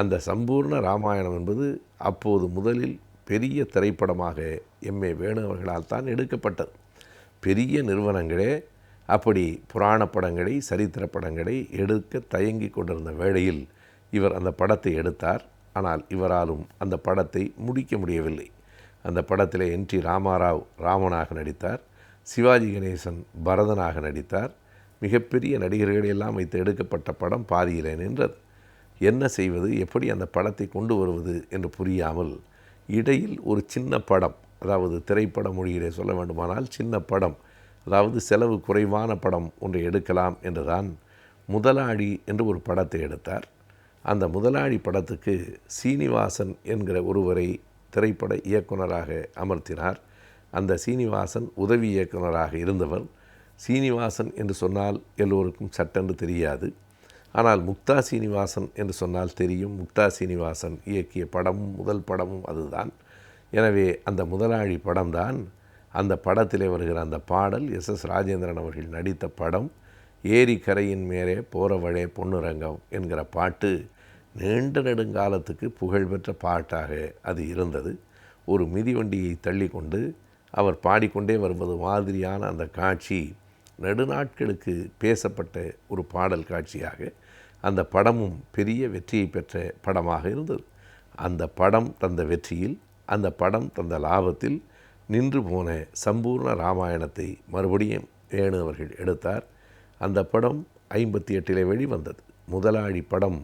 அந்த சம்பூர்ண ராமாயணம் என்பது அப்போது முதலில் பெரிய திரைப்படமாக எம்ஏ வேணு அவர்களால் தான் எடுக்கப்பட்டது. பெரிய நிறுவனங்களே அப்படி புராண படங்களை, சரித்திர படங்களை எடுக்க தயங்கி கொண்டிருந்த வேளையில் இவர் அந்த படத்தை எடுத்தார். ஆனால் இவராலும் அந்த படத்தை முடிக்க முடியவில்லை. அந்த படத்தில் NT ராமாராவ் ராமனாக நடித்தார், சிவாஜி கணேசன் பரதனாக நடித்தார். மிகப்பெரிய நடிகர்களையெல்லாம் வைத்து எடுக்கப்பட்ட படம் பாதியிலே நின்றது. என்ன செய்வது, எப்படி அந்த படத்தை கொண்டு வருவது என்று புரியாமல் இடையில் ஒரு சின்ன படம், அதாவது திரைப்பட மொழியிலே சொல்ல வேண்டுமானால் சின்ன படம், அதாவது செலவு குறைவான படம் ஒன்றை எடுக்கலாம் என்றுதான் முதலாளி என்று ஒரு படத்தை எடுத்தார். அந்த முதலாளி படத்துக்கு சீனிவாசன் என்கிற ஒருவரை திரைப்பட இயக்குனராக அமர்த்தினார். அந்த சீனிவாசன் உதவி இயக்குனராக இருந்தவர். சீனிவாசன் என்று சொன்னால் எல்லோருக்கும் சட்டென்று தெரியாது. ஆனால் முக்தா சீனிவாசன் என்று சொன்னால் தெரியும். முக்தா சீனிவாசன் இயக்கிய படமும் முதல் படமும் அதுதான். எனவே அந்த முதலாளி படம்தான். அந்த படத்திலே வருகிற அந்த பாடல் SS ராஜேந்திரன் அவர்கள் நடித்த படம். ஏரி கரையின் மேலே போறவழே பொன்னுரங்கம் என்கிற பாட்டு நீண்ட நெடுங்காலத்துக்கு புகழ்பெற்ற பாட்டாக அது இருந்தது. ஒரு மிதிவண்டியை தள்ளி கொண்டு அவர் பாடிக்கொண்டே வருவது மாதிரியான அந்த காட்சி நெடுநாட்களுக்கு பேசப்பட்ட ஒரு பாடல் காட்சியாக அந்த படமும் பெரிய வெற்றியை பெற்ற படமாக இருந்தது. அந்த படம் தந்த வெற்றியில், அந்த படம் தந்த லாபத்தில் நின்று போன சம்பூர்ண ராமாயணத்தை மறுபடியும் வேணு அவர்கள் எடுத்தார். அந்த படம் 58 வெளிவந்தது. முதலாளி படம்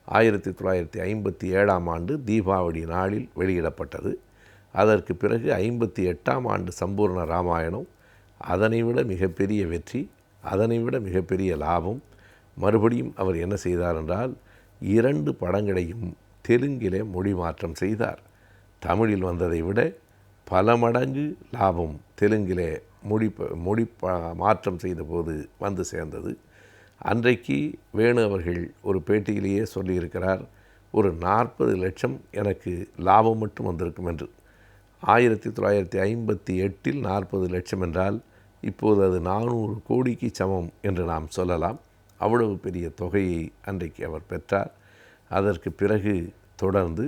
1957ஆம் ஆண்டு தீபாவளி நாளில் வெளியிடப்பட்டது. அதற்கு பிறகு 58ஆம் ஆண்டு சம்பூர்ண ராமாயணம், அதனைவிட மிகப்பெரிய வெற்றி, அதனைவிட மிகப்பெரிய லாபம். மறுபடியும் அவர் என்ன செய்தார் என்றால் 2 படங்களையும் தெலுங்கிலே மொழி மாற்றம் செய்தார். தமிழில் வந்ததை விட பல மடங்கு லாபம் தெலுங்கிலே மொழி மாற்றம் செய்தபோது வந்து சேர்ந்தது. அன்றைக்கு வேணு அவர்கள் ஒரு பேட்டியிலேயே சொல்லியிருக்கிறார், ஒரு 40 லட்சம் எனக்கு லாபம் மட்டும் வந்திருக்கும் என்று. 1958இல் 40 லட்சம் என்றால் இப்போது அது 400 கோடிக்கு சமம் என்று நாம் சொல்லலாம். அவ்வளவு பெரிய தொகையை அன்றைக்கு அவர் பெற்றார். அதற்கு பிறகு தொடர்ந்து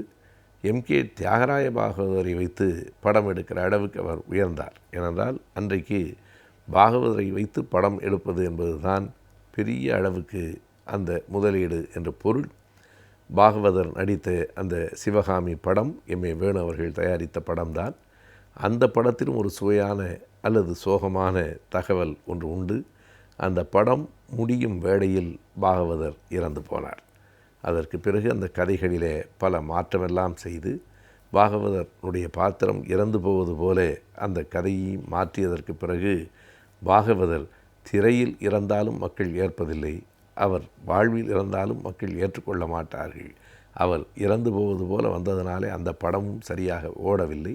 MK தியாகராய பாகவதரை வைத்து படம் எடுக்கிற அளவுக்கு அவர் உயர்ந்தார். ஏனென்றால் அன்றைக்கு பாகவதரை வைத்து படம் எடுப்பது என்பது தான் பெரிய அளவுக்கு அந்த முதலீடு என்ற பொருள். பாகவதர் நடித்த அந்த சிவகாமி படம் MA வேணு அவர்கள் தயாரித்த படம்தான். அந்த படத்திலும் ஒரு சுவையான அல்லது சோகமான தகவல் ஒன்று உண்டு. அந்த படம் முடியும் வேளையில் பாகவதர் இறந்து போனார். அதற்கு பிறகு அந்த கதைகளிலே பல மாற்றமெல்லாம் செய்து பாகவதனுடைய பாத்திரம் இறந்து போவது போல அந்த கதையை மாற்றியதற்கு பிறகு பாகவதர் திரையில் இறந்தாலும் மக்கள் ஏற்பதில்லை, அவர் வாழ்வில் இறந்தாலும் மக்கள் ஏற்றுக்கொள்ள மாட்டார்கள். அவர் இறந்து போவது போல வந்ததனாலே அந்த படமும் சரியாக ஓடவில்லை.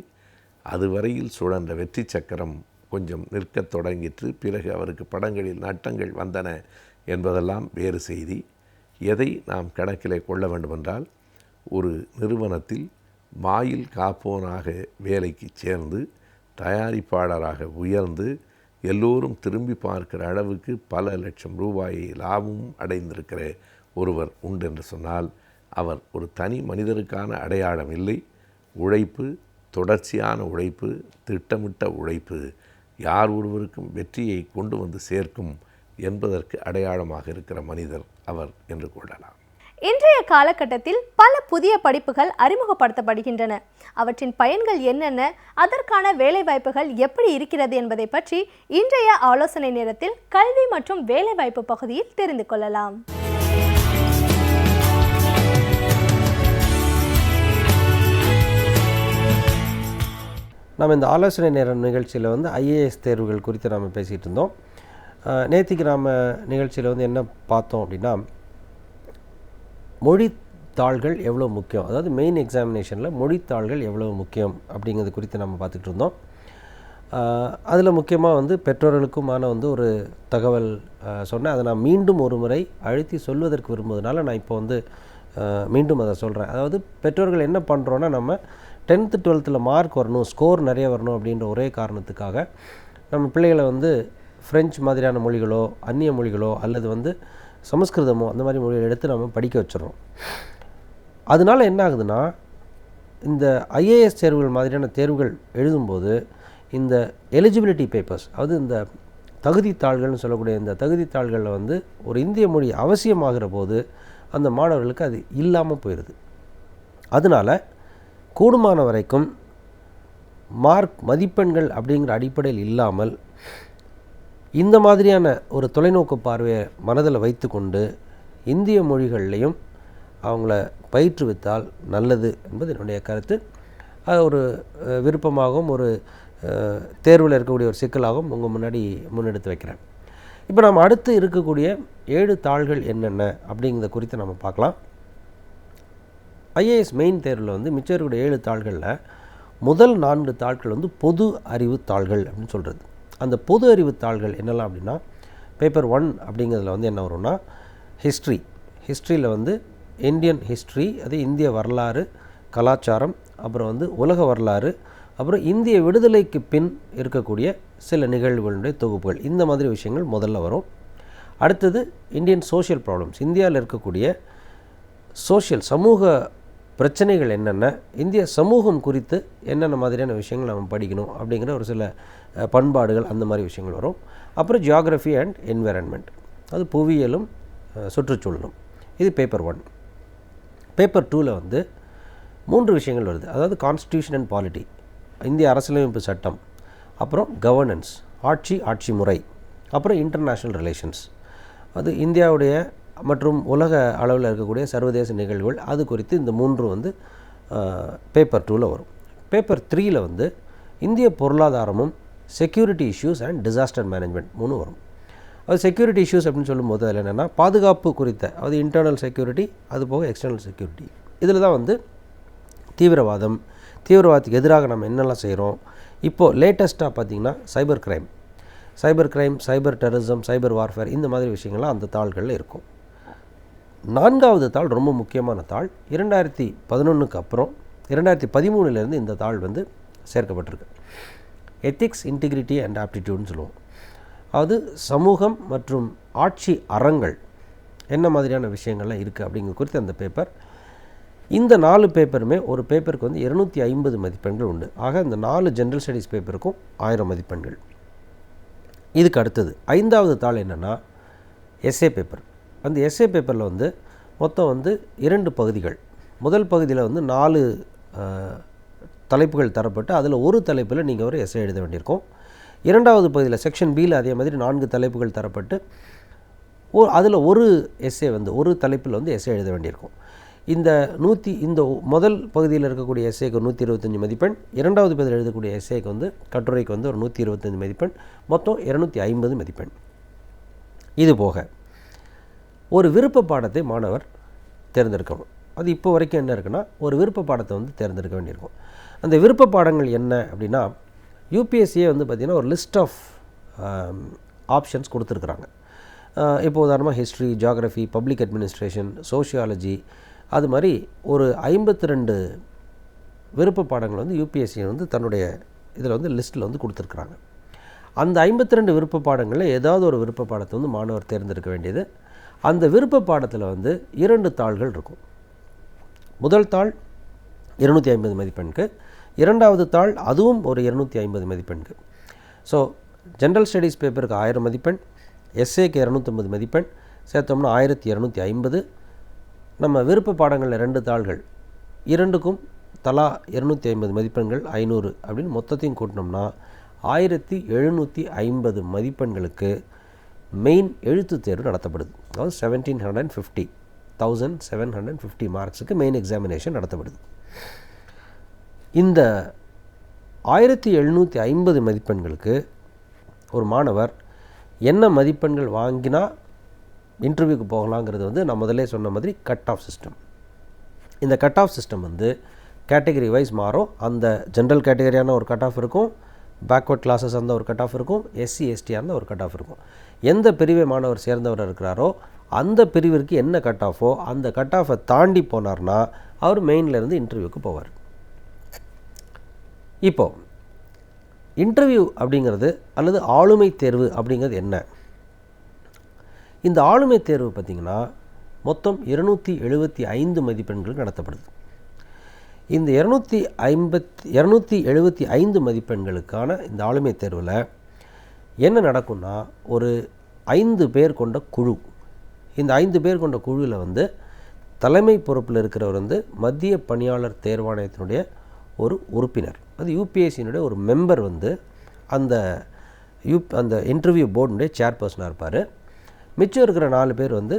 அதுவரையில் சுழன்ற வெற்றி சக்கரம் கொஞ்சம் நிற்கத் தொடங்கிற்று. பிறகு அவருக்கு படங்களில் நட்டங்கள் வந்தன என்பதெல்லாம் வேறு செய்தி. எதை நாம் கணக்கிலே கொள்ள வேண்டுமென்றால், ஒரு நிறுவனத்தில் வாயில் காப்போனாக வேலைக்கு சேர்ந்து தயாரிப்பாளராக உயர்ந்து எல்லோரும் திரும்பி பார்க்கிற அளவுக்கு பல லட்சம் ரூபாயை லாபமும் அடைந்திருக்கிற ஒருவர் உண்டென்று சொன்னால் அவர் ஒரு தனி மனிதருக்கான அடையாளம் இல்லை. உழைப்பு, தொடர்ச்சியான உழைப்பு, திட்டமிட்ட உழைப்பு யார் ஒருவருக்கும் வெற்றியை கொண்டு வந்து சேர்க்கும் என்பதற்கு அடையாளமாக இருக்கிற மனிதர் அவர் என்று கொள்ளலாம். இன்றைய காலகட்டத்தில் பல புதிய படிப்புகள் அறிமுகப்படுத்தப்படுகின்றன. அவற்றின் பயன்கள் என்னென்ன, அதற்கான வேலைவாய்ப்புகள் எப்படி இருக்கிறது என்பதை பற்றி இன்றைய ஆலோசனை நேரத்தில் கல்வி மற்றும் வேலைவாய்ப்பு பகுதியில் தெரிந்து கொள்ளலாம். நம்ம இந்த ஆலோசனை நேர நிகழ்ச்சியில் IAS தேர்வுகள் குறித்து நாம் பேசிகிட்டு இருந்தோம். நேத்திக்கு நாம் நிகழ்ச்சியில் வந்து என்ன பார்த்தோம் அப்படின்னா, மொழித்தாள்கள் எவ்வளோ முக்கியம், அதாவது மெயின் எக்ஸாமினேஷனில் மொழித்தாள்கள் எவ்வளோ முக்கியம் அப்படிங்கிறது குறித்து நம்ம பார்த்துக்கிட்டு இருந்தோம். அதில் முக்கியமாக வந்து பெற்றோர்களுக்குமான வந்து ஒரு தகவல் சொன்னேன். அதை நான் மீண்டும் ஒரு முறை அழுத்தி சொல்வதற்கு விரும்புவதனால நான் இப்போ வந்து மீண்டும் அதை சொல்கிறேன். அதாவது பெற்றோர்கள் என்ன பண்ணுறோன்னா, நம்ம 10th 12th மார்க் வரணும், ஸ்கோர் நிறைய வரணும் அப்படின்ற ஒரே காரணத்துக்காக நம்ம பிள்ளைகளை வந்து ஃப்ரெஞ்சு மாதிரியான மொழிகளோ அந்நிய மொழிகளோ அல்லது வந்து சமஸ்கிருதமோ அந்த மாதிரி மொழிகளை எடுத்து நம்ம படிக்க வச்சிடறோம். அதனால் என்ன ஆகுதுன்னா, இந்த ஐஏஎஸ் தேர்வுகள் மாதிரியான தேர்வுகள் எழுதும்போது இந்த எலிஜிபிலிட்டி பேப்பர்ஸ், அதாவது இந்த தகுதித்தாள்கள்னு சொல்லக்கூடிய இந்த தகுதித்தாள்களில் வந்து ஒரு இந்திய மொழி அவசியமாகிற போது அந்த மாணவர்களுக்கு அது இல்லாமல் போயிடுது. அதனால் கூடுமான வரைக்கும் மார்க் மதிப்பெண்கள் அப்படிங்கிற அடிப்படையில் இல்லாமல் இந்த மாதிரியான ஒரு தொலைநோக்கு பார்வையை மனதில் வைத்து கொண்டு இந்திய மொழிகள்லையும் அவங்கள பயிற்றுவித்தால் நல்லது என்பது என்னுடைய கருத்து. அது ஒரு விருப்பமாகவும் ஒரு தேர்வில் இருக்கக்கூடிய ஒரு சிக்கலாகவும் உங்கள் முன்னாடி முன்னெடுத்து வைக்கிறேன். இப்போ நம்ம அடுத்து இருக்கக்கூடிய 7 தாள்கள் என்னென்ன அப்படிங்கிறத குறித்து நம்ம பார்க்கலாம். ஐஏஎஸ் மெயின் தேர்வில் வந்து மிச்சம் இருக்கக்கூடிய 7 தாள்களில் முதல் 4 தாள்கள் வந்து பொது அறிவு தாள்கள் அப்படின்னு சொல்கிறது. அந்த பொது அறிவு தாள்கள் என்னெல்லாம் அப்படின்னா, பேப்பர் 1 அப்படிங்கிறதுல வந்து என்ன வரும்னா, ஹிஸ்ட்ரியில் வந்து இந்தியன் ஹிஸ்ட்ரி, அது இந்திய வரலாறு, கலாச்சாரம், அப்புறம் வந்து உலக வரலாறு, அப்புறம் இந்திய விடுதலைக்கு பின் இருக்கக்கூடிய சில நிகழ்வுகளுடைய தொகுப்புகள், இந்த மாதிரி விஷயங்கள் முதல்ல வரும். அடுத்தது இந்தியன் சோஷியல் ப்ராப்ளம்ஸ், இந்தியாவில் இருக்கக்கூடிய சமூக பிரச்சனைகள் என்னென்ன, இந்திய சமூகம் குறித்து என்னென்ன மாதிரியான விஷயங்கள் நம்ம படிக்கணும் அப்படிங்கிற ஒரு சில பண்பாடுகள், அந்த மாதிரி விஷயங்கள் வரும். அப்புறம் ஜியாகிரஃபி அண்ட் என்விரான்மெண்ட், அது புவியியலும் சுற்றுச்சூழலும். இது பேப்பர் 1. பேப்பர் 2ல் வந்து 3 விஷயங்கள் வருது. அதாவது கான்ஸ்டியூஷன் அண்ட் பாலிட்டி, இந்திய அரசியலமைப்பு சட்டம், அப்புறம் கவர்னன்ஸ், ஆட்சி முறை, அப்புறம் இன்டர்நேஷ்னல் ரிலேஷன்ஸ், அது இந்தியாவுடைய மற்றும் உலக அளவில் இருக்கக்கூடிய சர்வதேச நிகழ்வுகள், அது குறித்து இந்த 3 வந்து பேப்பர் 2ல் வரும். பேப்பர் 3ல் வந்து இந்திய பொருளாதாரமும் security issues and disaster management 3 வரும். அது செக்யூரிட்டி இஷ்யூஸ் அப்படின்னு சொல்லும்போது அதில் என்னென்னா, பாதுகாப்பு குறித்த, அது இன்டர்னல் செக்யூரிட்டி, அது போக எக்ஸ்டர்னல் செக்யூரிட்டி. இதில் தான் வந்து தீவிரவாதத்துக்கு எதிராக நம்ம என்னெல்லாம் செய்கிறோம். இப்போது லேட்டஸ்ட்டாக பார்த்திங்கன்னா சைபர் கிரைம், சைபர் டெரரிசம், சைபர் வார்ஃபேர், இந்த மாதிரி விஷயங்கள்லாம் அந்த தாள்களில் இருக்கும். 4வது தாள் ரொம்ப முக்கியமான தாள். 2011க்கு அப்புறம் 2013லேருந்து இந்த தாள் வந்து சேர்க்கப்பட்டிருக்கு. எத்திக்ஸ், இன்டிகிரிட்டி அண்ட் ஆப்டிடியூட்னு சொல்லுவோம். அதாவது சமூகம் மற்றும் ஆட்சி அறங்கள் என்ன மாதிரியான விஷயங்கள்லாம் இருக்குது அப்படிங்கிற குறித்து அந்த பேப்பர். இந்த 4 பேப்பருமே ஒரு பேப்பருக்கு வந்து 250 மதிப்பெண்கள் உண்டு. ஆக இந்த 4 ஜென்ரல் ஸ்டடீஸ் பேப்பருக்கும் 1000 மதிப்பெண்கள். இதுக்கு அடுத்தது 5வது தாள் என்னென்னா எஸ்ஏ பேப்பர். அந்த எஸ்ஏ பேப்பரில் வந்து மொத்தம் வந்து 2 பகுதிகள். முதல் பகுதியில் வந்து 4 தலைப்புகள் தரப்பட்டு அதில் ஒரு தலைப்பில் நீங்கள் ஒரு எஸ்ஏ எழுத வேண்டியிருக்கும். 2வது பகுதியில் செக்ஷன் பியில் அதே மாதிரி 4 தலைப்புகள் தரப்பட்டு அதில் ஒரு எஸ்ஏ வந்து ஒரு தலைப்பில் வந்து எஸ்ஏ எழுத வேண்டியிருக்கும். இந்த முதல் பகுதியில் இருக்கக்கூடிய எஸ்ஏக்கு 125 மதிப்பெண், 2வது பகுதியில் எழுதக்கூடிய எஸ்ஏக்கு வந்து கட்டுரைக்கு வந்து ஒரு 125 மதிப்பெண், மொத்தம் 250 மதிப்பெண். இது போக ஒரு விருப்ப பாடத்தை மாணவர் தேர்ந்தெடுக்கணும். அது இப்போ வரைக்கும் என்ன இருக்குன்னா, ஒரு விருப்ப பாடத்தை வந்து தேர்ந்தெடுக்க வேண்டியிருக்கும். அந்த விருப்ப பாடங்கள் என்ன அப்படின்னா, யூபிஎஸ்சியே வந்து பார்த்திங்கன்னா ஒரு லிஸ்ட் ஆஃப் ஆப்ஷன்ஸ் கொடுத்துருக்குறாங்க. இப்போ உதாரணமாக history, geography, public administration, sociology, அது மாதிரி ஒரு 52 விருப்ப பாடங்கள் வந்து யூபிஎஸ்சி வந்து தன்னுடைய இதில் வந்து லிஸ்ட்டில் வந்து கொடுத்துருக்குறாங்க. அந்த 52 விருப்ப பாடங்களில் ஏதாவது ஒரு விருப்ப பாடத்தை வந்து மாணவர் தேர்ந்தெடுக்க வேண்டியது. அந்த விருப்ப பாடத்தில் வந்து 2 தாள்கள் இருக்கும். முதல் தாள் 250 மதிப்பெண்க்கு, 2வது தாள் அதுவும் ஒரு 250 மதிப்பெண்க்கு. ஸோ ஜென்ரல் ஸ்டடீஸ் பேப்பருக்கு 1000 மதிப்பெண், எஸ்ஏக்கு 250 மதிப்பெண், சேர்த்தோம்னா 1250. நம்ம விருப்ப பாடங்களில் 2 தாள்கள், 2க்கும் தலா 250 மதிப்பெண்கள், 500 அப்படின்னு மொத்தத்தையும் கூட்டினோம்னா 1750 மதிப்பெண்களுக்கு மெயின் எழுத்து தேர்வு நடத்தப்படுது. அதாவது 1750 மார்க்ஸுக்கு மெயின் எக்ஸாமினேஷன் நடத்தப்படுது. இந்த 1750 மதிப்பெண்களுக்கு ஒரு மாணவர் என்ன மதிப்பெண்கள் வாங்கினா இன்டர்வியூக்கு போகலாங்கிறது வந்து நான் முதல்ல சொன்ன மாதிரி கட் ஆஃப் சிஸ்டம். இந்த கட் ஆஃப் சிஸ்டம் வந்து கேட்டகரி வைஸ் மாறும். அந்த ஜென்ரல் கேட்டகரியான ஒரு கட் ஆஃப் இருக்கும், பேக்வர்ட் கிளாஸஸ் அந்த ஒரு கட் ஆஃப் இருக்கும், எஸ்சி எஸ்டியாக இருந்த ஒரு கட் ஆஃப் இருக்கும். எந்த பிரிவை மாணவர் சேர்ந்தவர் இருக்கிறாரோ அந்த பிரிவிற்கு என்ன கட் ஆஃபோ அந்த கட் ஆஃபை தாண்டி போனார்னா அவர் மெயின்லேருந்து இன்டர்வியூக்கு போவார். இப்போது இன்டர்வியூ அப்படிங்கிறது அல்லது ஆளுமை தேர்வு அப்படிங்கிறது என்ன? இந்த ஆளுமை தேர்வு பார்த்திங்கன்னா மொத்தம் 275 மதிப்பெண்கள் நடத்தப்படுது. இந்த 275 மதிப்பெண்களுக்கான இந்த ஆளுமை தேர்வில் என்ன நடக்கும்னா, ஒரு 5 பேர் கொண்ட குழு. இந்த 5 பேர் கொண்ட குழுவில் வந்து தலைமை பொறுப்பில் இருக்கிறவர் வந்து மத்திய பணியாளர் தேர்வாணையத்தினுடைய ஒரு உறுப்பினர், அது யூபிஎஸ்சியினுடைய ஒரு மெம்பர் வந்து அந்த இன்டர்வியூ போர்டுடைய சேர்பர்சனாக இருப்பார். மிச்சம் இருக்கிற 4 பேர் வந்து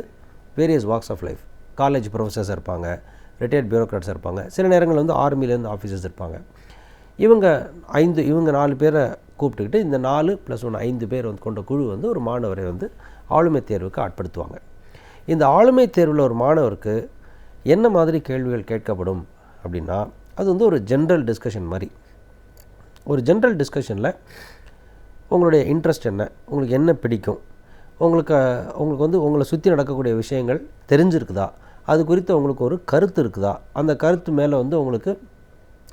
various walks of life, college professors இருப்பாங்க, ரிட்டையர்ட் பியூரோக்ராட்ஸ் இருப்பாங்க, சில நேரங்களில் வந்து ஆர்மிலேருந்து ஆஃபீஸர்ஸ் இருப்பாங்க. இவங்க 4 பேரை கூப்பிட்டுக்கிட்டு இந்த 4 + 1 5 பேர் வந்து கொண்ட குழு வந்து ஒரு மாணவரை வந்து ஆளுமை தேர்வுக்கு ஆட்படுத்துவாங்க. இந்த ஆளுமை தேர்வில் ஒரு மாணவருக்கு என்ன மாதிரி கேள்விகள் கேட்கப்படும் அப்படின்னா, அது வந்து ஒரு ஜென்ரல் டிஸ்கஷன் மாதிரி. ஒரு ஜென்ரல் டிஸ்கஷனில் உங்களுடைய இன்ட்ரெஸ்ட் என்ன, உங்களுக்கு என்ன பிடிக்கும், உங்களுக்கு வந்து உங்களை சுற்றி நடக்கக்கூடிய விஷயங்கள் தெரிஞ்சிருக்குதா, அது குறித்து உங்களுக்கு ஒரு கருத்து இருக்குதா, அந்த கருத்து மேலே வந்து உங்களுக்கு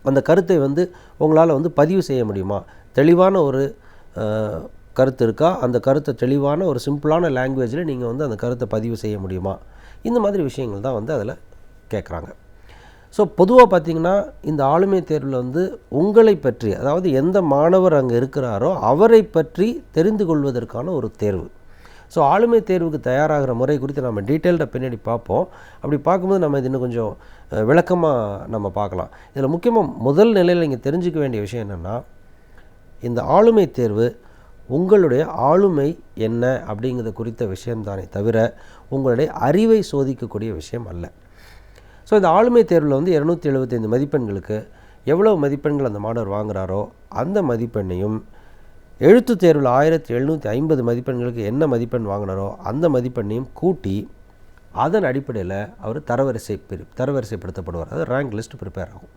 அந்த கருத்தை வந்து உங்களால் வந்து பதிவு செய்ய முடியுமா, தெளிவான ஒரு கருத்து இருக்கா, அந்த கருத்தை தெளிவான ஒரு சிம்பிளான லாங்குவேஜில் நீங்கள் வந்து அந்த கருத்தை பதிவு செய்ய முடியுமா, இந்த மாதிரி விஷயங்கள் தான் வந்து அதில் கேட்குறாங்க. ஸோ பொதுவாக பார்த்திங்கன்னா இந்த ஆளுமை தேர்வில் வந்து உங்களை பற்றி, அதாவது எந்த மாணவர் அங்கே இருக்கிறாரோ அவரை பற்றி தெரிந்து கொள்வதற்கான ஒரு தேர்வு. ஸோ ஆளுமை தேர்வுக்கு தயாராகிற முறை குறித்து நம்ம டீட்டெயில்டாக பின்னாடி பார்ப்போம். அப்படி பார்க்கும்போது நம்ம இது இன்னும் கொஞ்சம் விளக்கமாக நம்ம பார்க்கலாம். இதில் முக்கியமாக முதல் நிலையில் நீங்கள் தெரிஞ்சுக்க வேண்டிய விஷயம் என்னென்னா, இந்த ஆளுமை தேர்வு உங்களுடைய ஆளுமை என்ன அப்படிங்கிறத குறித்த விஷயம்தானே தவிர உங்களுடைய அறிவை சோதிக்கக்கூடிய விஷயம் அல்ல. ஸோ இந்த ஆளுமை தேர்வில் வந்து 275 மதிப்பெண்களுக்கு எவ்வளோ மதிப்பெண்கள் அந்த மாணவர் வாங்குகிறாரோ அந்த மதிப்பெண்ணையும், எழுத்து தேர்வில் 1750 மதிப்பெண்களுக்கு என்ன மதிப்பெண் வாங்கினாரோ அந்த மதிப்பெண்ணையும் கூட்டி அதன் அடிப்படையில் அவர் தரவரிசைப்படுத்தப்படுவார். அது ரேங்க் லிஸ்ட் ப்ரிப்பேர் ஆகும்.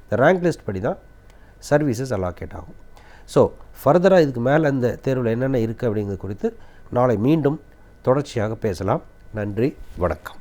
இந்த ரேங்க் லிஸ்ட் படி தான் சர்வீசஸ் அலாக்கேட் ஆகும். ஸோ ஃபர்தராக இதுக்கு மேலே இந்த தேர்வில் என்னென்ன இருக்குது அப்படிங்கிறது குறித்து நாளை மீண்டும் தொடர்ச்சியாக பேசலாம். நன்றி, வணக்கம்.